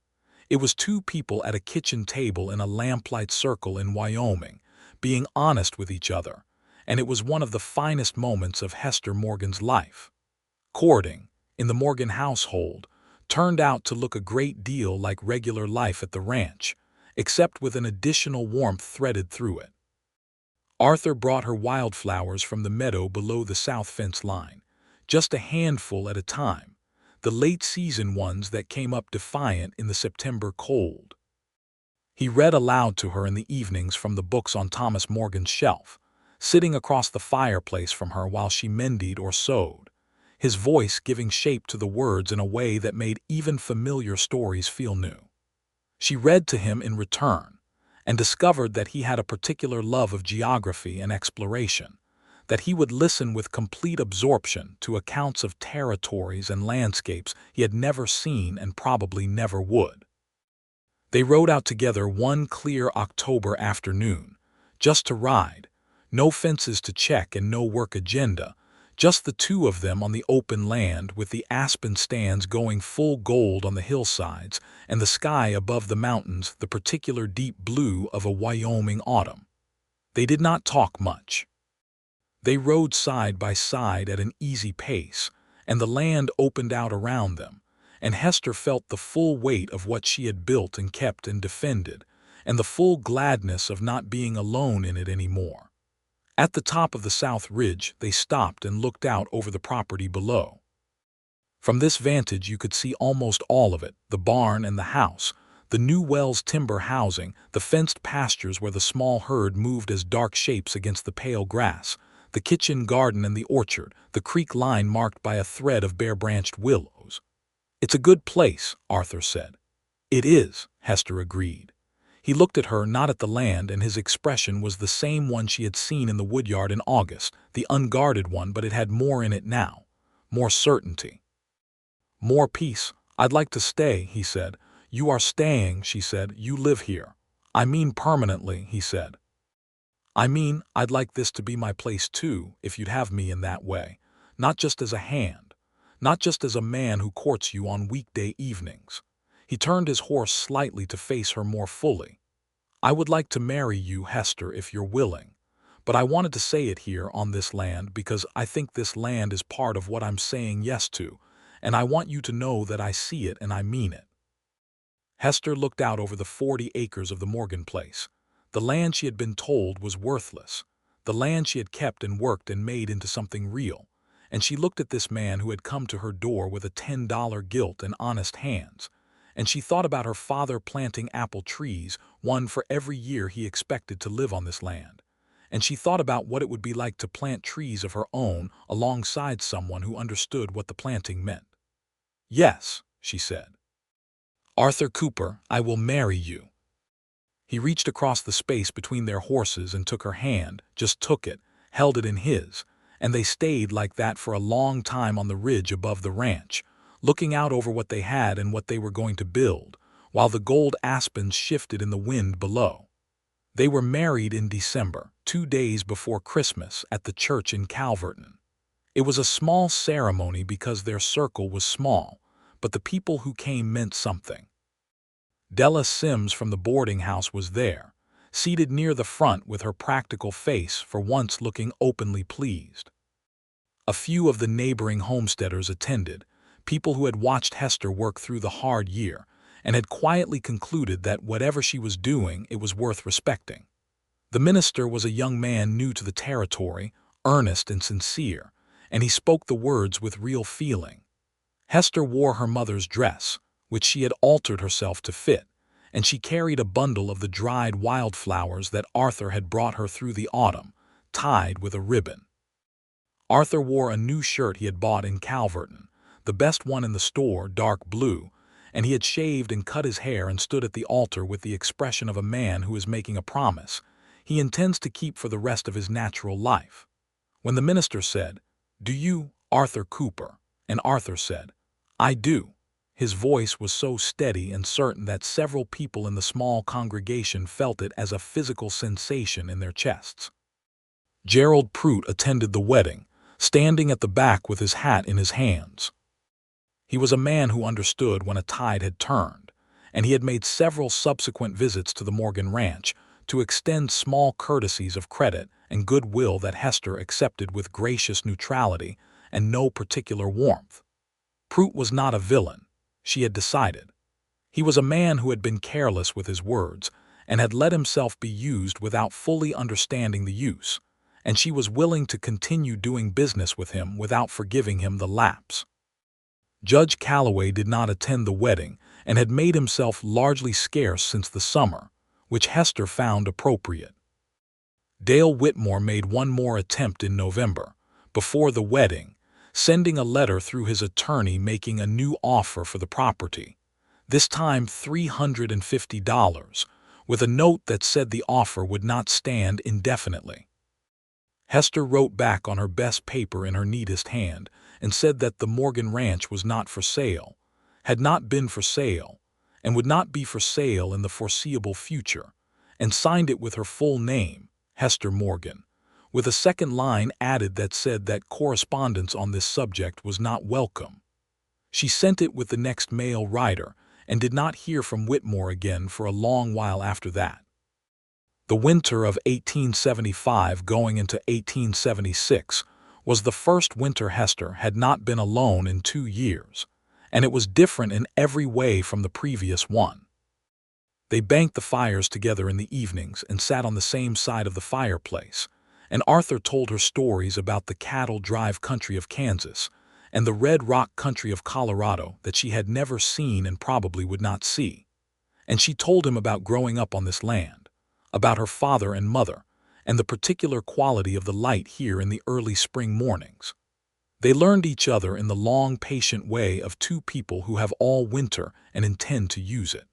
It was two people at a kitchen table in a lamplight circle in Wyoming, being honest with each other, and it was one of the finest moments of Hester Morgan's life. Courting, in the Morgan household, turned out to look a great deal like regular life at the ranch, except with an additional warmth threaded through it. Arthur brought her wildflowers from the meadow below the south fence line, just a handful at a time, the late-season ones that came up defiant in the September cold. He read aloud to her in the evenings from the books on Thomas Morgan's shelf, sitting across the fireplace from her while she mended or sewed, his voice giving shape to the words in a way that made even familiar stories feel new. She read to him in return, and discovered that he had a particular love of geography and exploration, that he would listen with complete absorption to accounts of territories and landscapes he had never seen and probably never would. They rode out together one clear October afternoon, just to ride, no fences to check and no work agenda, just the two of them on the open land with the aspen stands going full gold on the hillsides and the sky above the mountains the particular deep blue of a Wyoming autumn. They did not talk much. They rode side by side at an easy pace, and the land opened out around them, and Hester felt the full weight of what she had built and kept and defended, and the full gladness of not being alone in it anymore. At the top of the South Ridge, they stopped and looked out over the property below. From this vantage you could see almost all of it, the barn and the house, the new Wells timber housing, the fenced pastures where the small herd moved as dark shapes against the pale grass, the kitchen garden and the orchard, the creek line marked by a thread of bare-branched willows. "It's a good place," Arthur said. "It is," Hester agreed. He looked at her, not at the land, and his expression was the same one she had seen in the woodyard in August, the unguarded one, but it had more in it now, more certainty. "More peace. I'd like to stay," he said. "You are staying," she said. "You live here." "I mean permanently," he said. "I mean, I'd like this to be my place too, if you'd have me in that way, not just as a hand, not just as a man who courts you on weekday evenings." He turned his horse slightly to face her more fully. "I would like to marry you, Hester, if you're willing. But I wanted to say it here on this land because I think this land is part of what I'm saying yes to, and I want you to know that I see it and I mean it." Hester looked out over the 40 acres of the Morgan place. The land she had been told was worthless, the land she had kept and worked and made into something real, and she looked at this man who had come to her door with a $10 gilt and honest hands, and she thought about her father planting apple trees, one for every year he expected to live on this land, and she thought about what it would be like to plant trees of her own alongside someone who understood what the planting meant. "Yes," she said. "Arthur Cooper, I will marry you." He reached across the space between their horses and took her hand, just took it, held it in his, and they stayed like that for a long time on the ridge above the ranch, looking out over what they had and what they were going to build, while the gold aspens shifted in the wind below. They were married in December, 2 days before Christmas, at the church in Calverton. It was a small ceremony because their circle was small, but the people who came meant something. Della Sims from the boarding house was there, seated near the front with her practical face for once looking openly pleased. A few of the neighboring homesteaders attended, people who had watched Hester work through the hard year and had quietly concluded that whatever she was doing, it was worth respecting. The minister was a young man new to the territory, earnest and sincere, and he spoke the words with real feeling. Hester wore her mother's dress, which she had altered herself to fit, and she carried a bundle of the dried wildflowers that Arthur had brought her through the autumn, tied with a ribbon. Arthur wore a new shirt he had bought in Calverton, the best one in the store, dark blue, and he had shaved and cut his hair and stood at the altar with the expression of a man who is making a promise he intends to keep for the rest of his natural life. When the minister said, "Do you, Arthur Cooper?" and Arthur said, "I do." His voice was so steady and certain that several people in the small congregation felt it as a physical sensation in their chests. Gerald Prout attended the wedding, standing at the back with his hat in his hands. He was a man who understood when a tide had turned, and he had made several subsequent visits to the Morgan Ranch to extend small courtesies of credit and goodwill that Hester accepted with gracious neutrality and no particular warmth. Prout was not a villain, she had decided. He was a man who had been careless with his words and had let himself be used without fully understanding the use, and she was willing to continue doing business with him without forgiving him the lapse. Judge Calloway did not attend the wedding and had made himself largely scarce since the summer, which Hester found appropriate. Dale Whitmore made one more attempt in November, before the wedding, sending a letter through his attorney making a new offer for the property, this time $350, with a note that said the offer would not stand indefinitely. Hester wrote back on her best paper in her neatest hand and said that the Morgan Ranch was not for sale, had not been for sale, and would not be for sale in the foreseeable future, and signed it with her full name, Hester Morgan, with a second line added that said that correspondence on this subject was not welcome. She sent it with the next mail rider and did not hear from Whitmore again for a long while after that. The winter of 1875 going into 1876 was the first winter Hester had not been alone in 2 years, and it was different in every way from the previous one. They banked the fires together in the evenings and sat on the same side of the fireplace, and Arthur told her stories about the cattle drive country of Kansas and the red rock country of Colorado that she had never seen and probably would not see. And she told him about growing up on this land, about her father and mother, and the particular quality of the light here in the early spring mornings. They learned each other in the long, patient way of two people who have all winter and intend to use it.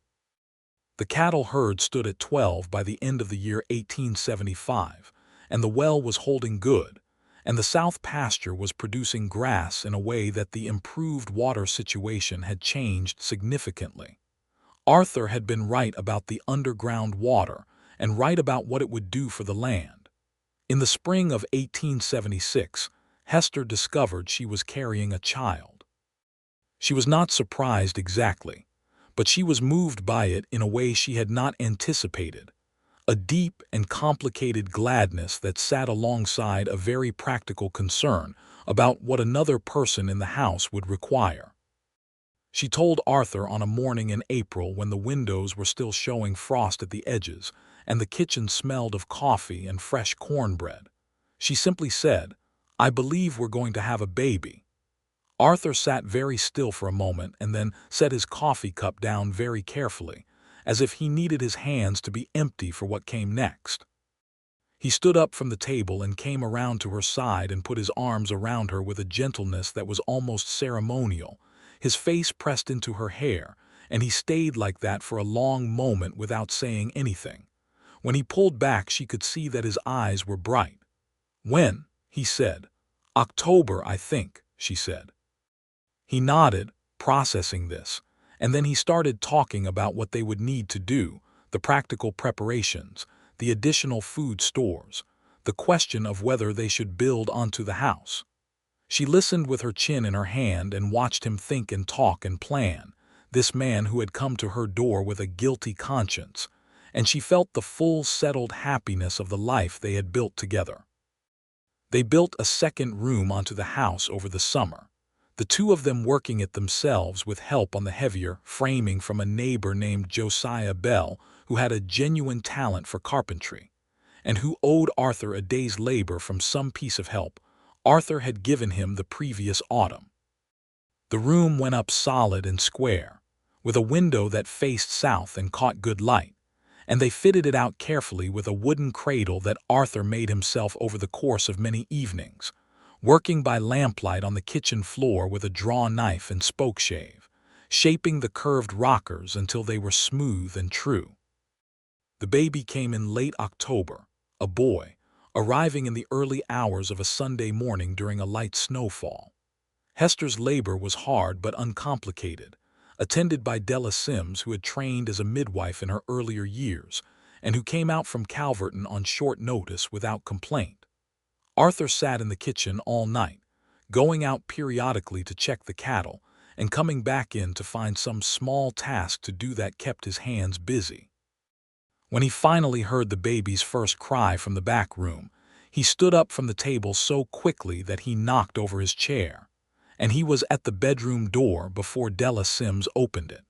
The cattle herd stood at 12 by the end of the year 1875, and the well was holding good, and the south pasture was producing grass in a way that the improved water situation had changed significantly. Arthur had been right about the underground water and right about what it would do for the land. In the spring of 1876, Hester discovered she was carrying a child. She was not surprised exactly, but she was moved by it in a way she had not anticipated, a deep and complicated gladness that sat alongside a very practical concern about what another person in the house would require. She told Arthur on a morning in April when the windows were still showing frost at the edges and the kitchen smelled of coffee and fresh cornbread. She simply said, "I believe we're going to have a baby." Arthur sat very still for a moment and then set his coffee cup down very carefully, as if he needed his hands to be empty for what came next. He stood up from the table and came around to her side and put his arms around her with a gentleness that was almost ceremonial, his face pressed into her hair, and he stayed like that for a long moment without saying anything. When he pulled back, she could see that his eyes were bright. "When?" he said. "October, I think," she said. He nodded, processing this, and then he started talking about what they would need to do, the practical preparations, the additional food stores, the question of whether they should build onto the house. She listened with her chin in her hand and watched him think and talk and plan, this man who had come to her door with a guilty conscience, and she felt the full settled happiness of the life they had built together. They built a second room onto the house over the summer, the two of them working it themselves with help on the heavier framing from a neighbor named Josiah Bell, who had a genuine talent for carpentry, and who owed Arthur a day's labor from some piece of help Arthur had given him the previous autumn. The room went up solid and square, with a window that faced south and caught good light, and they fitted it out carefully with a wooden cradle that Arthur made himself over the course of many evenings, working by lamplight on the kitchen floor with a draw knife and spokeshave, shaping the curved rockers until they were smooth and true. The baby came in late October, a boy, arriving in the early hours of a Sunday morning during a light snowfall. Hester's labor was hard but uncomplicated, attended by Della Sims, who had trained as a midwife in her earlier years and who came out from Calverton on short notice without complaint. Arthur sat in the kitchen all night, going out periodically to check the cattle and coming back in to find some small task to do that kept his hands busy. When he finally heard the baby's first cry from the back room, he stood up from the table so quickly that he knocked over his chair, and he was at the bedroom door before Della Sims opened it.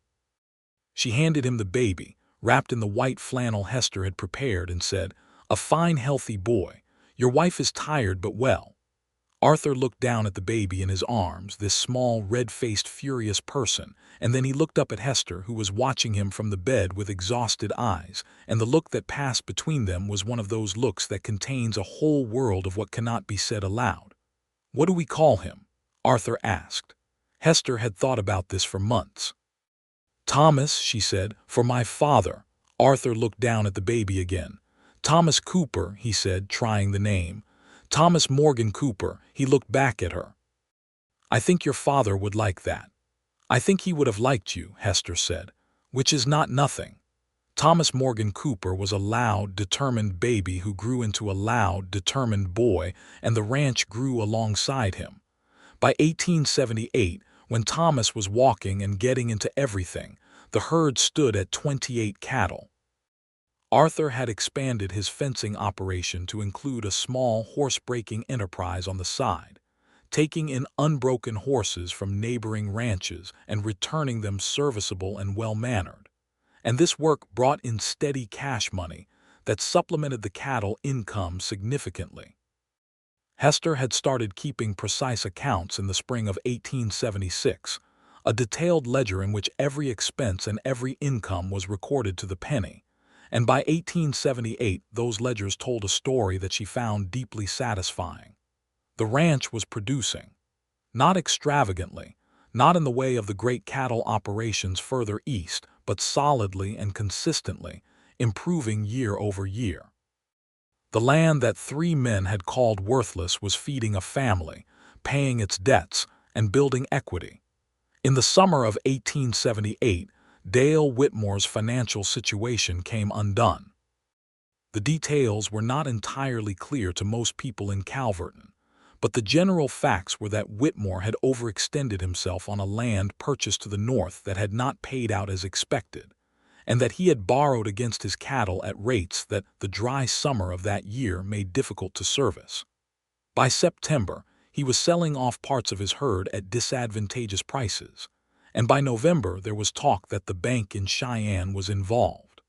She handed him the baby, wrapped in the white flannel Hester had prepared, and said, "A fine, healthy boy. Your wife is tired but well." Arthur looked down at the baby in his arms, this small, red-faced, furious person, and then he looked up at Hester, who was watching him from the bed with exhausted eyes, and the look that passed between them was one of those looks that contains a whole world of what cannot be said aloud. "What do we call him?" Arthur asked. Hester had thought about this for months. "Thomas," she said, "for my father." Arthur looked down at the baby again. "Thomas Cooper," he said, trying the name. "Thomas Morgan Cooper." He looked back at her. "I think your father would like that." "I think he would have liked you," Hester said, "which is not nothing." Thomas Morgan Cooper was a loud, determined baby who grew into a loud, determined boy, and the ranch grew alongside him. By 1878, when Thomas was walking and getting into everything, the herd stood at 28 cattle. Arthur had expanded his fencing operation to include a small horse-breaking enterprise on the side, taking in unbroken horses from neighboring ranches and returning them serviceable and well-mannered. And this work brought in steady cash money that supplemented the cattle income significantly. Hester had started keeping precise accounts in the spring of 1876, a detailed ledger in which every expense and every income was recorded to the penny, and by 1878 those ledgers told a story that she found deeply satisfying. The ranch was producing. Not extravagantly, not in the way of the great cattle operations further east, but solidly and consistently, improving year over year. The land that 3 men had called worthless was feeding a family, paying its debts, and building equity. In the summer of 1878, Dale Whitmore's financial situation came undone. The details were not entirely clear to most people in Calverton, but the general facts were that Whitmore had overextended himself on a land purchased to the north that had not paid out as expected, and that he had borrowed against his cattle at rates that the dry summer of that year made difficult to service. By September, he was selling off parts of his herd at disadvantageous prices, and by November there was talk that the bank in Cheyenne was involved.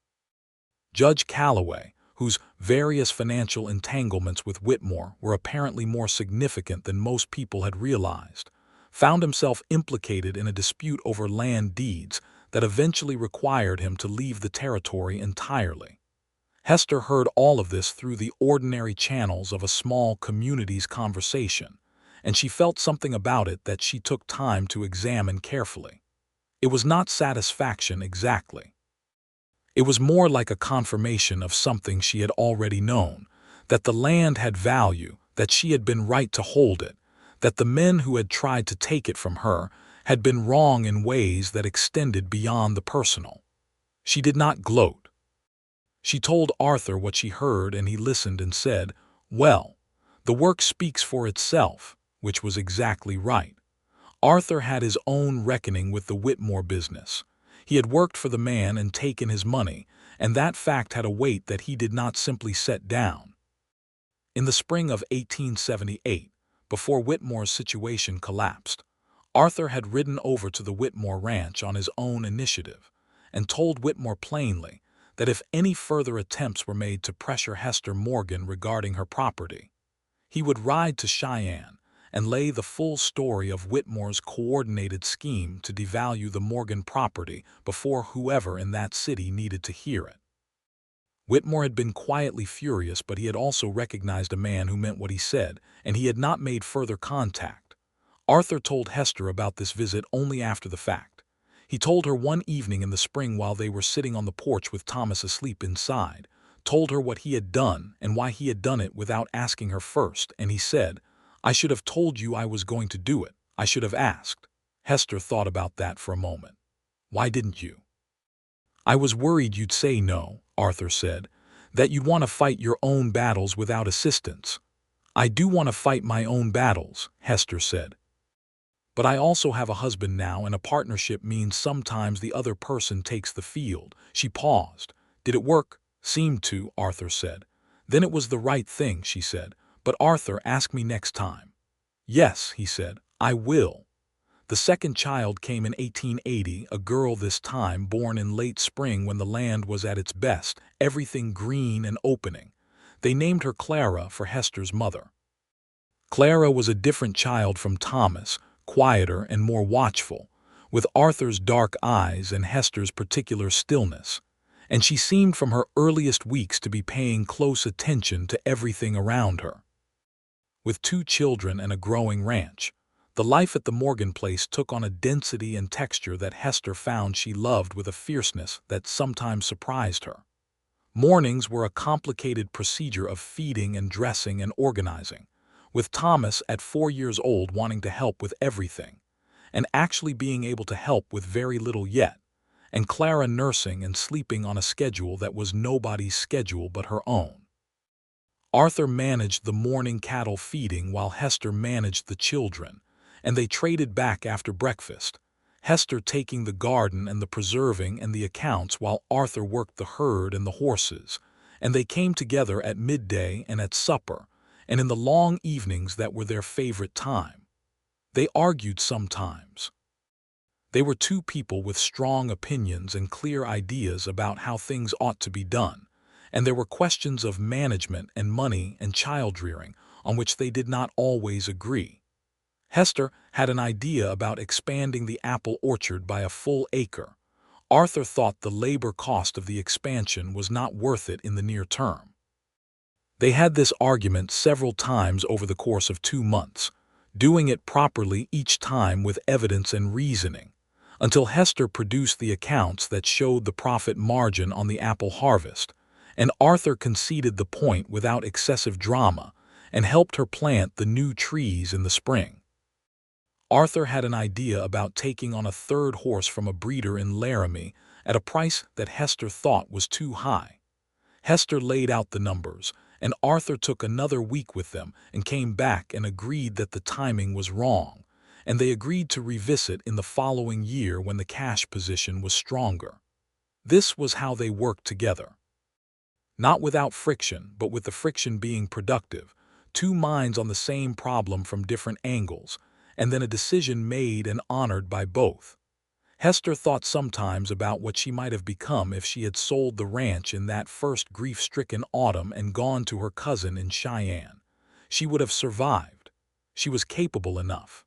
Judge Calloway, whose various financial entanglements with Whitmore were apparently more significant than most people had realized, found himself implicated in a dispute over land deeds that eventually required him to leave the territory entirely. Hester heard all of this through the ordinary channels of a small community's conversation, and she felt something about it that she took time to examine carefully. It was not satisfaction exactly. It was more like a confirmation of something she had already known, that the land had value, that she had been right to hold it, that the men who had tried to take it from her had been wrong in ways that extended beyond the personal. She did not gloat. She told Arthur what she heard, and he listened and said, "Well, the work speaks for itself," which was exactly right. Arthur had his own reckoning with the Whitmore business. He had worked for the man and taken his money, and that fact had a weight that he did not simply set down. In the spring of 1878, before Whitmore's situation collapsed, Arthur had ridden over to the Whitmore ranch on his own initiative and told Whitmore plainly that if any further attempts were made to pressure Hester Morgan regarding her property, he would ride to Cheyenne and lay the full story of Whitmore's coordinated scheme to devalue the Morgan property before whoever in that city needed to hear it. Whitmore had been quietly furious, but he had also recognized a man who meant what he said, and he had not made further contact. Arthur told Hester about this visit only after the fact. He told her one evening in the spring while they were sitting on the porch with Thomas asleep inside, told her what he had done and why he had done it without asking her first, and he said, "I should have told you I was going to do it. I should have asked. Hester thought about that for a moment. Why didn't you? I was worried you'd say no, Arthur said, that you'd want to fight your own battles without assistance. I do want to fight my own battles, Hester said. But I also have a husband now, and a partnership means sometimes the other person takes the field. She paused. Did it work? Seemed to, Arthur said. Then it was the right thing, she said. But Arthur, ask me next time. Yes, he said, I will. The second child came in 1880, a girl this time, born in late spring when the land was at its best, everything green and opening. They named her Clara for Hester's mother. Clara was a different child from Thomas, quieter and more watchful, with Arthur's dark eyes and Hester's particular stillness, and she seemed from her earliest weeks to be paying close attention to everything around her. With 2 children and a growing ranch, the life at the Morgan place took on a density and texture that Hester found she loved with a fierceness that sometimes surprised her. Mornings were a complicated procedure of feeding and dressing and organizing, with Thomas at 4 years old wanting to help with everything, and actually being able to help with very little yet, and Clara nursing and sleeping on a schedule that was nobody's schedule but her own. Arthur managed the morning cattle feeding while Hester managed the children, and they traded back after breakfast, Hester taking the garden and the preserving and the accounts while Arthur worked the herd and the horses, and they came together at midday and at supper, and in the long evenings that were their favorite time. They argued sometimes. They were 2 people with strong opinions and clear ideas about how things ought to be done, and there were questions of management and money and child-rearing on which they did not always agree. Hester had an idea about expanding the apple orchard by a full acre. Arthur thought the labor cost of the expansion was not worth it in the near term. They had this argument several times over the course of 2 months, doing it properly each time with evidence and reasoning, until Hester produced the accounts that showed the profit margin on the apple harvest, and Arthur conceded the point without excessive drama and helped her plant the new trees in the spring. Arthur had an idea about taking on a 3rd horse from a breeder in Laramie at a price that Hester thought was too high. Hester laid out the numbers, and Arthur took another week with them and came back and agreed that the timing was wrong, and they agreed to revisit in the following year when the cash position was stronger. This was how they worked together. Not without friction, but with the friction being productive, 2 minds on the same problem from different angles, and then a decision made and honored by both. Hester thought sometimes about what she might have become if she had sold the ranch in that first grief-stricken autumn and gone to her cousin in Cheyenne. She would have survived. She was capable enough.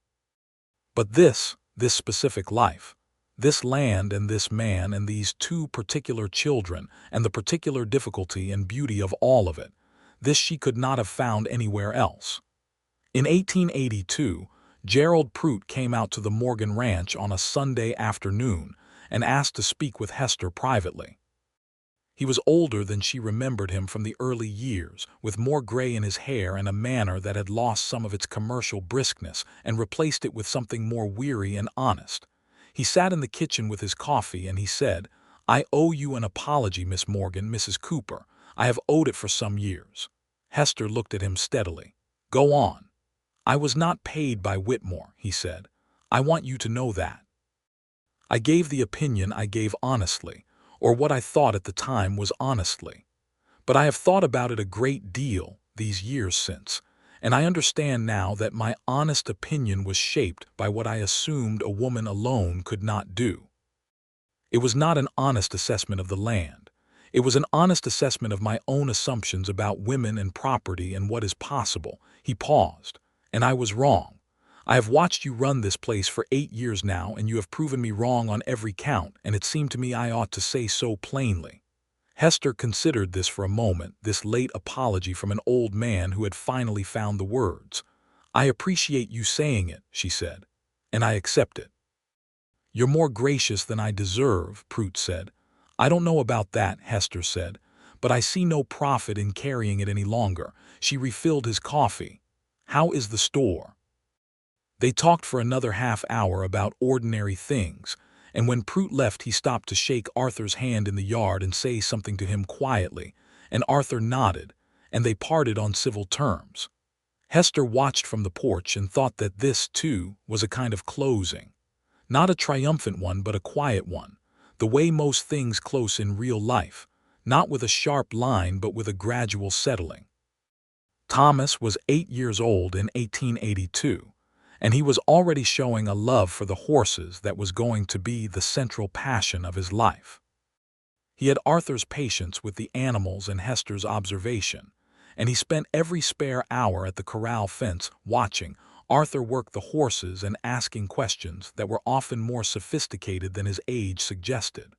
But this specific life, this land and this man and these 2 particular children and the particular difficulty and beauty of all of it, this she could not have found anywhere else. In 1882, Gerald Prout came out to the Morgan Ranch on a Sunday afternoon and asked to speak with Hester privately. He was older than she remembered him from the early years, with more gray in his hair and a manner that had lost some of its commercial briskness and replaced it with something more weary and honest. He sat in the kitchen with his coffee and he said, "I owe you an apology, Miss Morgan, Mrs. Cooper. I have owed it for some years." Hester looked at him steadily. "Go on." "I was not paid by Whitmore," he said. "I want you to know that. I gave the opinion I gave honestly, or what I thought at the time was honestly. But I have thought about it a great deal these years since, and I understand now that my honest opinion was shaped by what I assumed a woman alone could not do. It was not an honest assessment of the land. It was an honest assessment of my own assumptions about women and property and what is possible." He paused. "And I was wrong. I have watched you run this place for 8 years now, and you have proven me wrong on every count, and it seemed to me I ought to say so plainly." Hester considered this for a moment, this late apology from an old man who had finally found the words. "I appreciate you saying it," she said, "and I accept it." "You're more gracious than I deserve," Prout said. "I don't know about that," Hester said, "but I see no profit in carrying it any longer." She refilled his coffee. "How is the store?" They talked for another half-hour about ordinary things, and when Prout left he stopped to shake Arthur's hand in the yard and say something to him quietly, and Arthur nodded, and they parted on civil terms. Hester watched from the porch and thought that this, too, was a kind of closing. Not a triumphant one, but a quiet one, the way most things close in real life, not with a sharp line but with a gradual settling. Thomas was 8 years old in 1882, and he was already showing a love for the horses that was going to be the central passion of his life. He had Arthur's patience with the animals and Hester's observation, and he spent every spare hour at the corral fence watching Arthur work the horses and asking questions that were often more sophisticated than his age suggested.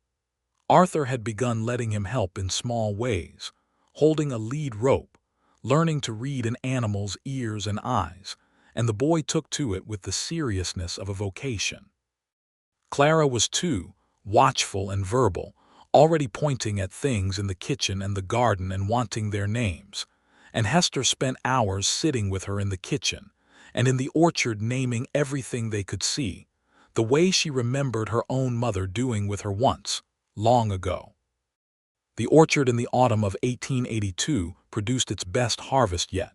Arthur had begun letting him help in small ways, holding a lead rope, learning to read an animal's ears and eyes, and the boy took to it with the seriousness of a vocation. Clara was too, watchful and verbal, already pointing at things in the kitchen and the garden and wanting their names, and Hester spent hours sitting with her in the kitchen and in the orchard naming everything they could see, the way she remembered her own mother doing with her once, long ago. The orchard in the autumn of 1882 produced its best harvest yet.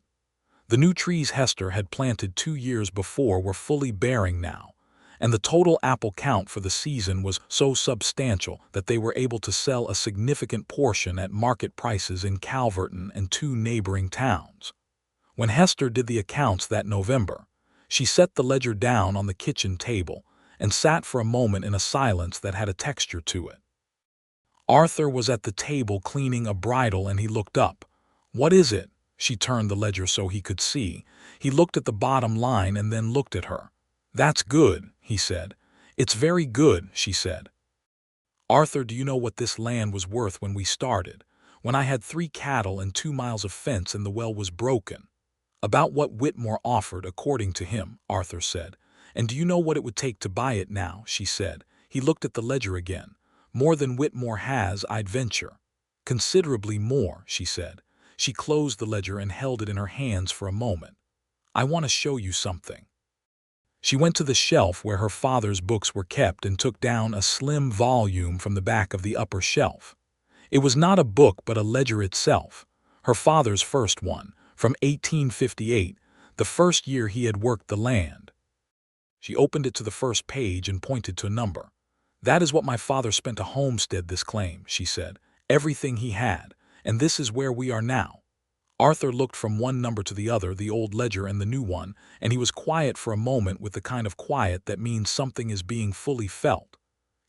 The new trees Hester had planted 2 years before were fully bearing now, and the total apple count for the season was so substantial that they were able to sell a significant portion at market prices in Calverton and 2 neighboring towns. When Hester did the accounts that November, she set the ledger down on the kitchen table and sat for a moment in a silence that had a texture to it. Arthur was at the table cleaning a bridle and he looked up. "What is it?" She turned the ledger so he could see. He looked at the bottom line and then looked at her. "That's good," he said. "It's very good," she said. "Arthur, do you know what this land was worth when we started? When I had 3 cattle and 2 miles of fence and the well was broken?" "About what Whitmore offered, according to him," Arthur said. "And do you know what it would take to buy it now?" she said. He looked at the ledger again. "More than Whitmore has, I'd venture." "Considerably more," she said. She closed the ledger and held it in her hands for a moment. "I want to show you something." She went to the shelf where her father's books were kept and took down a slim volume from the back of the upper shelf. It was not a book but a ledger itself, her father's first one, from 1858, the first year he had worked the land. She opened it to the first page and pointed to a number. "That is what my father spent to homestead this claim," she said. "Everything he had, and this is where we are now." Arthur looked from one number to the other, the old ledger and the new one, and he was quiet for a moment with the kind of quiet that means something is being fully felt.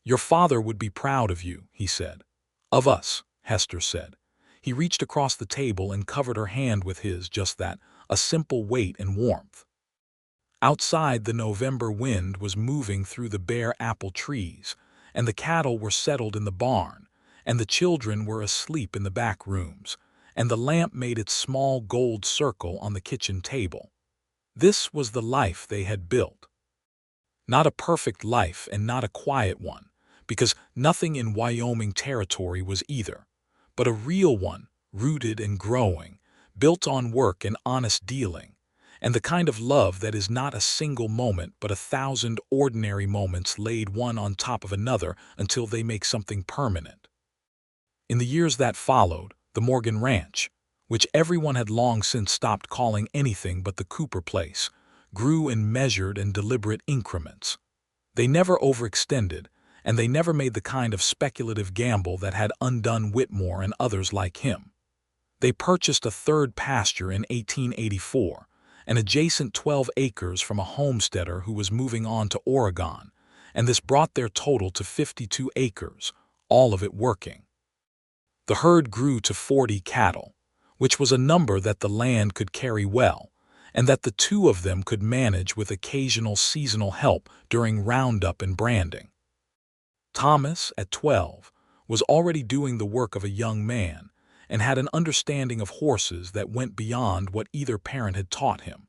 "Your father would be proud of you," he said. "Of us," Hester said. He reached across the table and covered her hand with his, just that, a simple weight and warmth. Outside, the November wind was moving through the bare apple trees, and the cattle were settled in the barn, and the children were asleep in the back rooms, and the lamp made its small gold circle on the kitchen table. This was the life they had built. Not a perfect life and not a quiet one, because nothing in Wyoming territory was either, but a real one, rooted and growing, built on work and honest dealing, and the kind of love that is not a single moment but 1,000 ordinary moments laid one on top of another until they make something permanent. In the years that followed, the Morgan Ranch, which everyone had long since stopped calling anything but the Cooper place, grew in measured and deliberate increments. They never overextended, and they never made the kind of speculative gamble that had undone Whitmore and others like him. They purchased a 3rd pasture in 1884, an adjacent 12 acres from a homesteader who was moving on to Oregon, and this brought their total to 52 acres, all of it working. The herd grew to 40 cattle, which was a number that the land could carry well, and that the 2 of them could manage with occasional seasonal help during roundup and branding. Thomas, at 12, was already doing the work of a young man and had an understanding of horses that went beyond what either parent had taught him,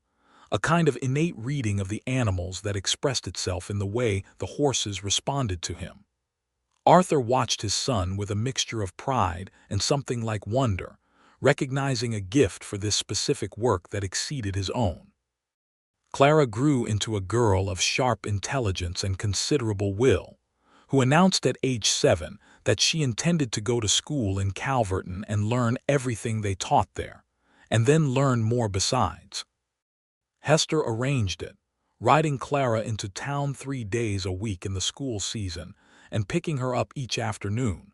a kind of innate reading of the animals that expressed itself in the way the horses responded to him. Arthur watched his son with a mixture of pride and something like wonder, recognizing a gift for this specific work that exceeded his own. Clara grew into a girl of sharp intelligence and considerable will, who announced at age 7 that she intended to go to school in Calverton and learn everything they taught there, and then learn more besides. Hester arranged it, riding Clara into town 3 days a week in the school season and picking her up each afternoon.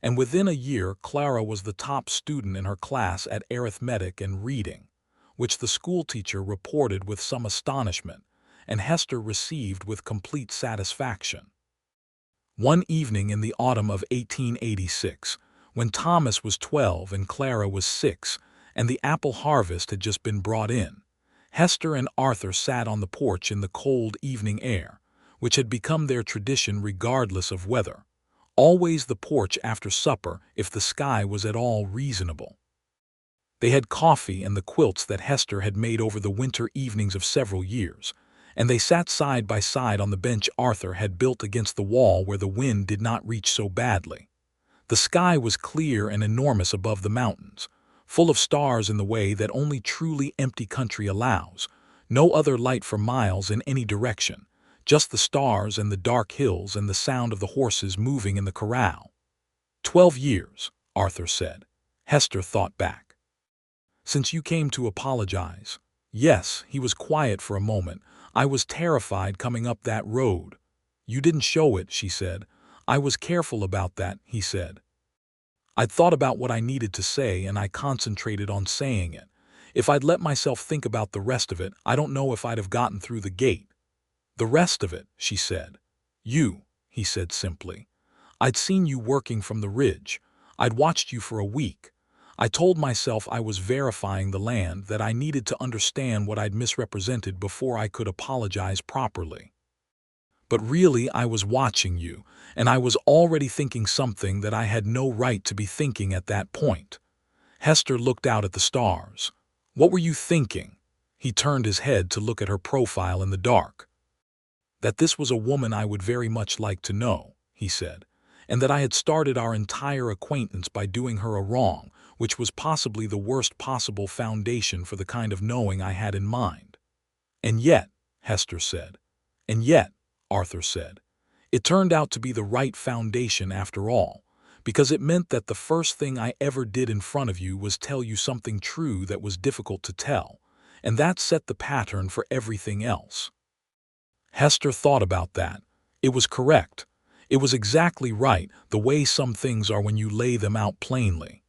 And within a year, Clara was the top student in her class at arithmetic and reading, which the schoolteacher reported with some astonishment, and Hester received with complete satisfaction. One evening in the autumn of 1886, when Thomas was 12 and Clara was 6, and the apple harvest had just been brought in, Hester and Arthur sat on the porch in the cold evening air, which had become their tradition regardless of weather. Always the porch after supper if the sky was at all reasonable. They had coffee and the quilts that Hester had made over the winter evenings of several years, and they sat side by side on the bench Arthur had built against the wall where the wind did not reach so badly. The sky was clear and enormous above the mountains, full of stars in the way that only truly empty country allows, no other light for miles in any direction, just the stars and the dark hills and the sound of the horses moving in the corral. 12 years, Arthur said. Hester thought back. Since you came to apologize. Yes, he was quiet for a moment. I was terrified coming up that road. You didn't show it, she said. I was careful about that, he said. I'd thought about what I needed to say and I concentrated on saying it. If I'd let myself think about the rest of it, I don't know if I'd have gotten through the gate. The rest of it, she said. You, he said simply. I'd seen you working from the ridge. I'd watched you for a week. I told myself I was verifying the land, that I needed to understand what I'd misrepresented before I could apologize properly. But really, I was watching you, and I was already thinking something that I had no right to be thinking at that point. Hester looked out at the stars. What were you thinking? He turned his head to look at her profile in the dark. That this was a woman I would very much like to know, he said, and that I had started our entire acquaintance by doing her a wrong, which was possibly the worst possible foundation for the kind of knowing I had in mind. And yet, Hester said. And yet, Arthur said. It turned out to be the right foundation after all, because it meant that the first thing I ever did in front of you was tell you something true that was difficult to tell, and that set the pattern for everything else. Hester thought about that. It was correct. It was exactly right, the way some things are when you lay them out plainly.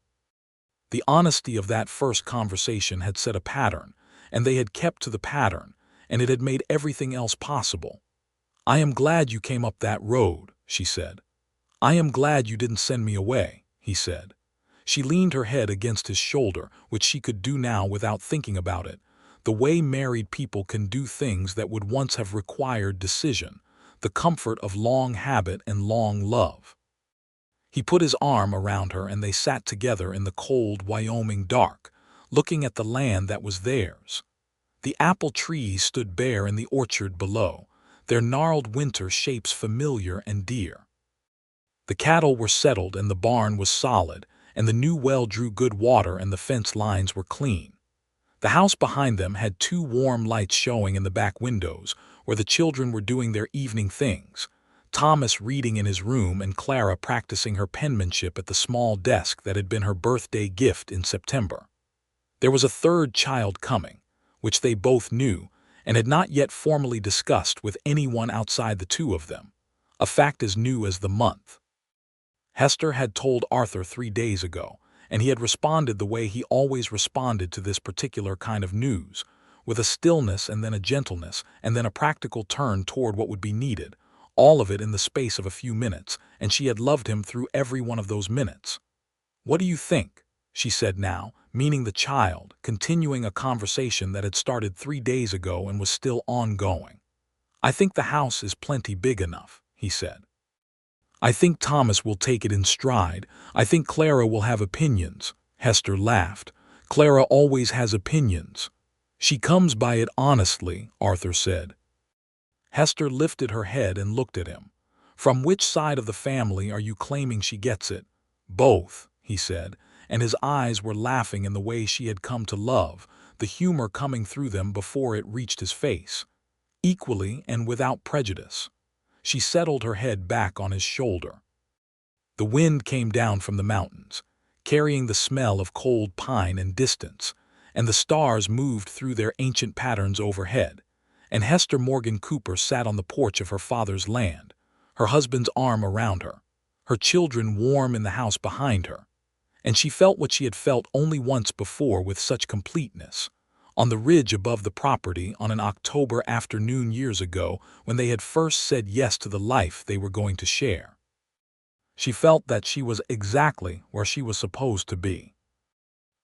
The honesty of that first conversation had set a pattern, and they had kept to the pattern, and it had made everything else possible. I am glad you came up that road, she said. I am glad you didn't send me away, he said. She leaned her head against his shoulder, which she could do now without thinking about it, the way married people can do things that would once have required decision, the comfort of long habit and long love. He put his arm around her and they sat together in the cold Wyoming dark, looking at the land that was theirs. The apple trees stood bare in the orchard below, their gnarled winter shapes familiar and dear. The cattle were settled and the barn was solid, and the new well drew good water and the fence lines were clean. The house behind them had 2 warm lights showing in the back windows, where the children were doing their evening things, Thomas reading in his room and Clara practicing her penmanship at the small desk that had been her birthday gift in September. There was a 3rd child coming, which they both knew, and had not yet formally discussed with anyone outside the 2 of them, a fact as new as the month. Hester had told Arthur 3 days ago, and he had responded the way he always responded to this particular kind of news, with a stillness and then a gentleness and then a practical turn toward what would be needed, all of it in the space of a few minutes, and she had loved him through every one of those minutes. What do you think? She said now, meaning the child, continuing a conversation that had started 3 days ago and was still ongoing. I think the house is plenty big enough, he said. I think Thomas will take it in stride. I think Clara will have opinions. Hester laughed. Clara always has opinions. She comes by it honestly, Arthur said. Hester lifted her head and looked at him. From which side of the family are you claiming she gets it? Both, he said, and his eyes were laughing in the way she had come to love, the humor coming through them before it reached his face, equally and without prejudice. She settled her head back on his shoulder. The wind came down from the mountains, carrying the smell of cold pine and distance, and the stars moved through their ancient patterns overhead, and Hester Morgan Cooper sat on the porch of her father's land, her husband's arm around her children warm in the house behind her, and she felt what she had felt only once before with such completeness, on the ridge above the property on an October afternoon years ago when they had first said yes to the life they were going to share. She felt that she was exactly where she was supposed to be.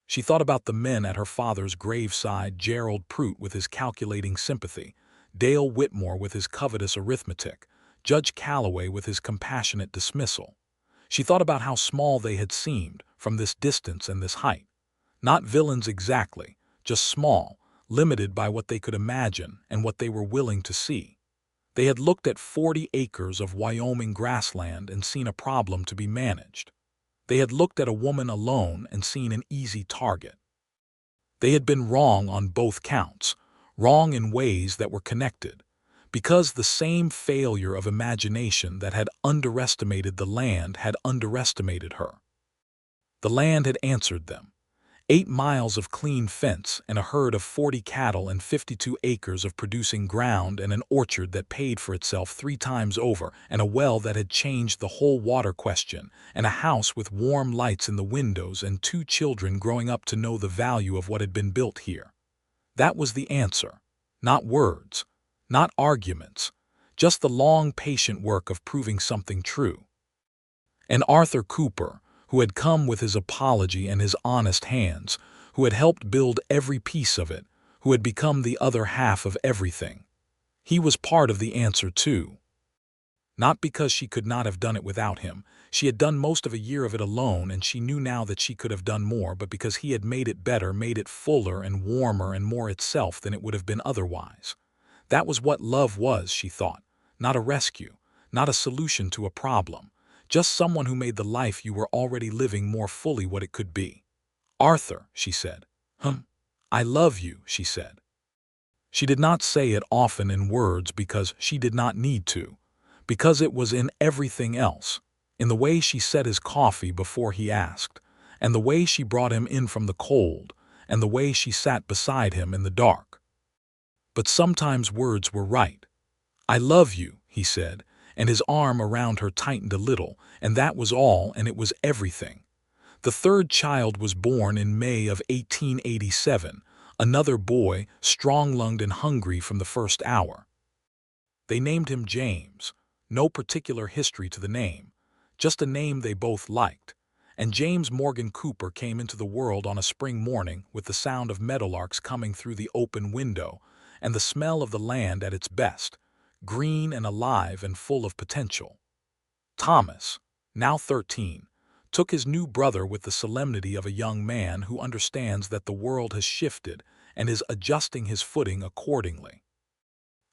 She thought about the men at her father's graveside, Gerald Prout with his calculating sympathy, Dale Whitmore with his covetous arithmetic, Judge Calloway with his compassionate dismissal. She thought about how small they had seemed from this distance and this height. Not villains exactly, just small, limited by what they could imagine and what they were willing to see. They had looked at 40 acres of Wyoming grassland and seen a problem to be managed. They had looked at a woman alone and seen an easy target. They had been wrong on both counts, wrong in ways that were connected, because the same failure of imagination that had underestimated the land had underestimated her. The land had answered them. 8 miles of clean fence and a herd of 40 cattle and 52 acres of producing ground and an orchard that paid for itself 3 times over and a well that had changed the whole water question and a house with warm lights in the windows and 2 children growing up to know the value of what had been built here. That was the answer. Not words, not arguments, just the long, patient work of proving something true. And Arthur Cooper, who had come with his apology and his honest hands, who had helped build every piece of it, who had become the other half of everything. He was part of the answer too. Not because she could not have done it without him. She had done most of a year of it alone, and she knew now that she could have done more, but because he had made it better, made it fuller and warmer and more itself than it would have been otherwise. That was what love was, she thought. Not a rescue, not a solution to a problem. Just someone who made the life you were already living more fully what it could be. Arthur, she said. I love you, she said. She did not say it often in words because she did not need to, because it was in everything else, in the way she set his coffee before he asked, and the way she brought him in from the cold, and the way she sat beside him in the dark. But sometimes words were right. I love you, he said, and his arm around her tightened a little, and that was all, and it was everything. The 3rd child was born in May of 1887, another boy, strong-lunged and hungry from the first hour. They named him James. No particular history to the name, just a name they both liked. And James Morgan Cooper came into the world on a spring morning with the sound of meadowlarks coming through the open window and the smell of the land at its best, green and alive and full of potential. Thomas, now 13, took his new brother with the solemnity of a young man who understands that the world has shifted and is adjusting his footing accordingly.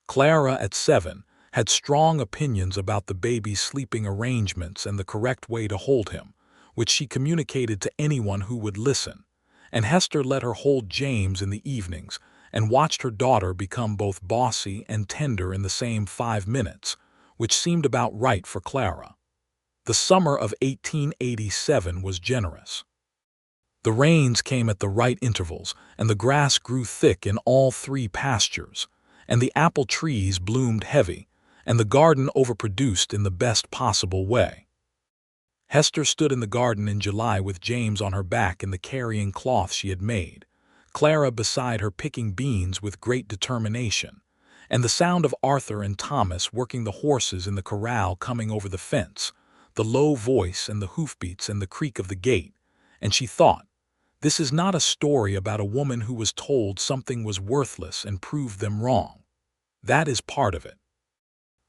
Clara, at 7, had strong opinions about the baby's sleeping arrangements and the correct way to hold him, which she communicated to anyone who would listen, and Hester let her hold James in the evenings and watched her daughter become both bossy and tender in the same 5 minutes, which seemed about right for Clara. The summer of 1887 was generous. The rains came at the right intervals, and the grass grew thick in all 3 pastures, and the apple trees bloomed heavy, and the garden overproduced in the best possible way. Hester stood in the garden in July with James on her back in the carrying cloth she had made, Clara beside her picking beans with great determination, and the sound of Arthur and Thomas working the horses in the corral coming over the fence, the low voice and the hoofbeats and the creak of the gate, and she thought, this is not a story about a woman who was told something was worthless and proved them wrong. That is part of it.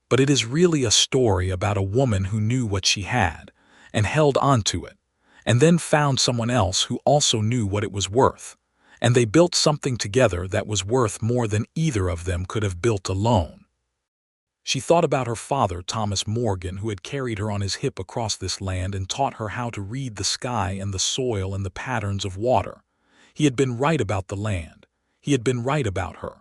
But it is really a story about a woman who knew what she had and held on to it, and then found someone else who also knew what it was worth, and they built something together that was worth more than either of them could have built alone. She thought about her father, Thomas Morgan, who had carried her on his hip across this land and taught her how to read the sky and the soil and the patterns of water. He had been right about the land. He had been right about her.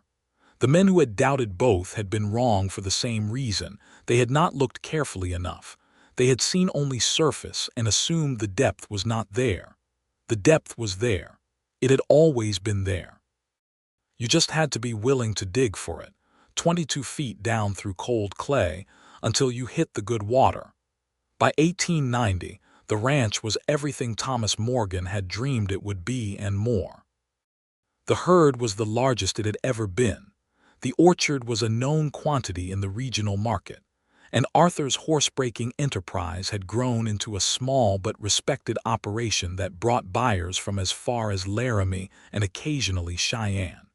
The men who had doubted both had been wrong for the same reason. They had not looked carefully enough. They had seen only surface and assumed the depth was not there. The depth was there. It had always been there. You just had to be willing to dig for it, 22 feet down through cold clay, until you hit the good water. By 1890, the ranch was everything Thomas Morgan had dreamed it would be and more. The herd was the largest it had ever been. The orchard was a known quantity in the regional market, and Arthur's horse-breaking enterprise had grown into a small but respected operation that brought buyers from as far as Laramie and occasionally Cheyenne.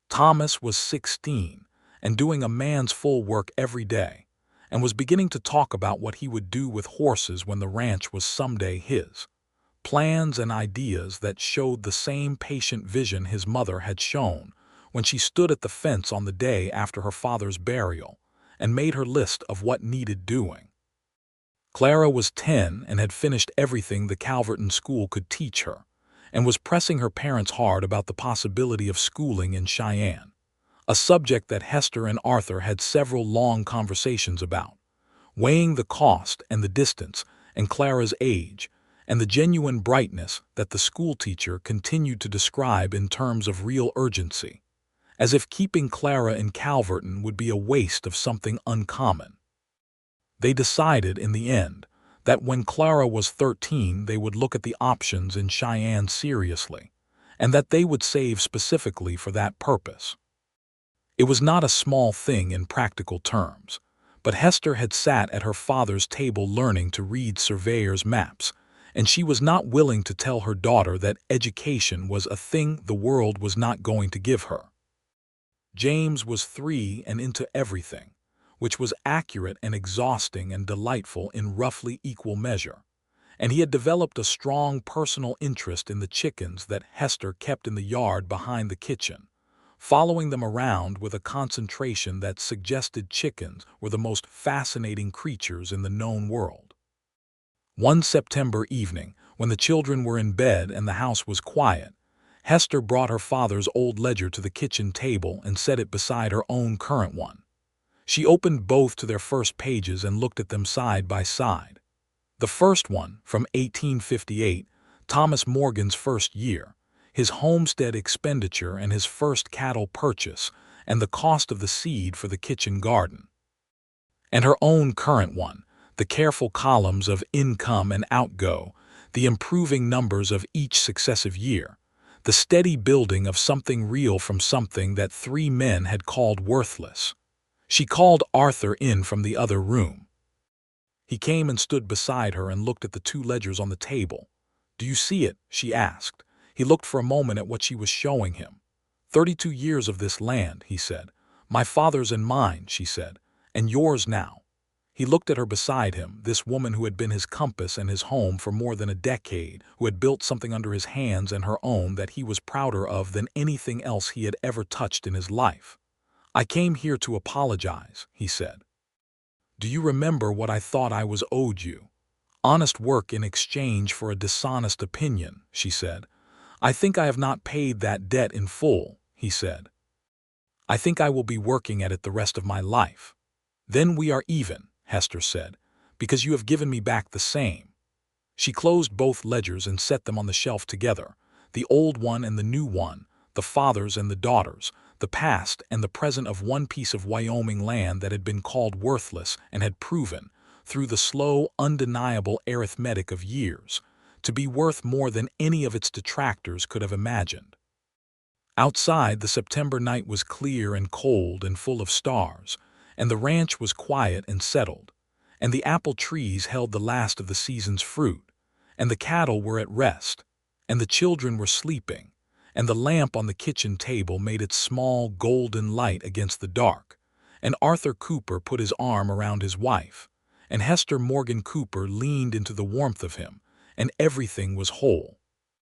Thomas was 16 and doing a man's full work every day, and was beginning to talk about what he would do with horses when the ranch was someday his. Plans and ideas that showed the same patient vision his mother had shown when she stood at the fence on the day after her father's burial and made her list of what needed doing. Clara was 10 and had finished everything the Calverton school could teach her, and was pressing her parents hard about the possibility of schooling in Cheyenne, a subject that Hester and Arthur had several long conversations about, weighing the cost and the distance and Clara's age and the genuine brightness that the schoolteacher continued to describe in terms of real urgency, as if keeping Clara in Calverton would be a waste of something uncommon. They decided in the end that when Clara was 13 they would look at the options in Cheyenne seriously, and that they would save specifically for that purpose. It was not a small thing in practical terms, but Hester had sat at her father's table learning to read surveyor's maps, and she was not willing to tell her daughter that education was a thing the world was not going to give her. James was 3 and into everything, which was accurate and exhausting and delightful in roughly equal measure, and he had developed a strong personal interest in the chickens that Hester kept in the yard behind the kitchen, following them around with a concentration that suggested chickens were the most fascinating creatures in the known world. One September evening, when the children were in bed and the house was quiet, Hester brought her father's old ledger to the kitchen table and set it beside her own current one. She opened both to their first pages and looked at them side by side. The first one, from 1858, Thomas Morgan's first year, his homestead expenditure and his first cattle purchase, and the cost of the seed for the kitchen garden. And her own current one, the careful columns of income and outgo, the improving numbers of each successive year, the steady building of something real from something that 3 men had called worthless. She called Arthur in from the other room. He came and stood beside her and looked at the 2 ledgers on the table. "Do you see it?" she asked. He looked for a moment at what she was showing him. 32 years of this land," he said. "My father's and mine," she said, "and yours now." He looked at her beside him, this woman who had been his compass and his home for more than a decade, who had built something under his hands and her own that he was prouder of than anything else he had ever touched in his life. "I came here to apologize," he said. "Do you remember what I thought I was owed you? Honest work in exchange for a dishonest opinion," she said. "I think I have not paid that debt in full," he said. "I think I will be working at it the rest of my life." "Then we are even," Hester said, "because you have given me back the same." She closed both ledgers and set them on the shelf together, the old one and the new one, the father's and the daughter's, the past and the present of one piece of Wyoming land that had been called worthless and had proven, through the slow, undeniable arithmetic of years, to be worth more than any of its detractors could have imagined. Outside, the September night was clear and cold and full of stars, and the ranch was quiet and settled, and the apple trees held the last of the season's fruit, and the cattle were at rest, and the children were sleeping, and the lamp on the kitchen table made its small golden light against the dark, and Arthur Cooper put his arm around his wife, and Hester Morgan Cooper leaned into the warmth of him, and everything was whole.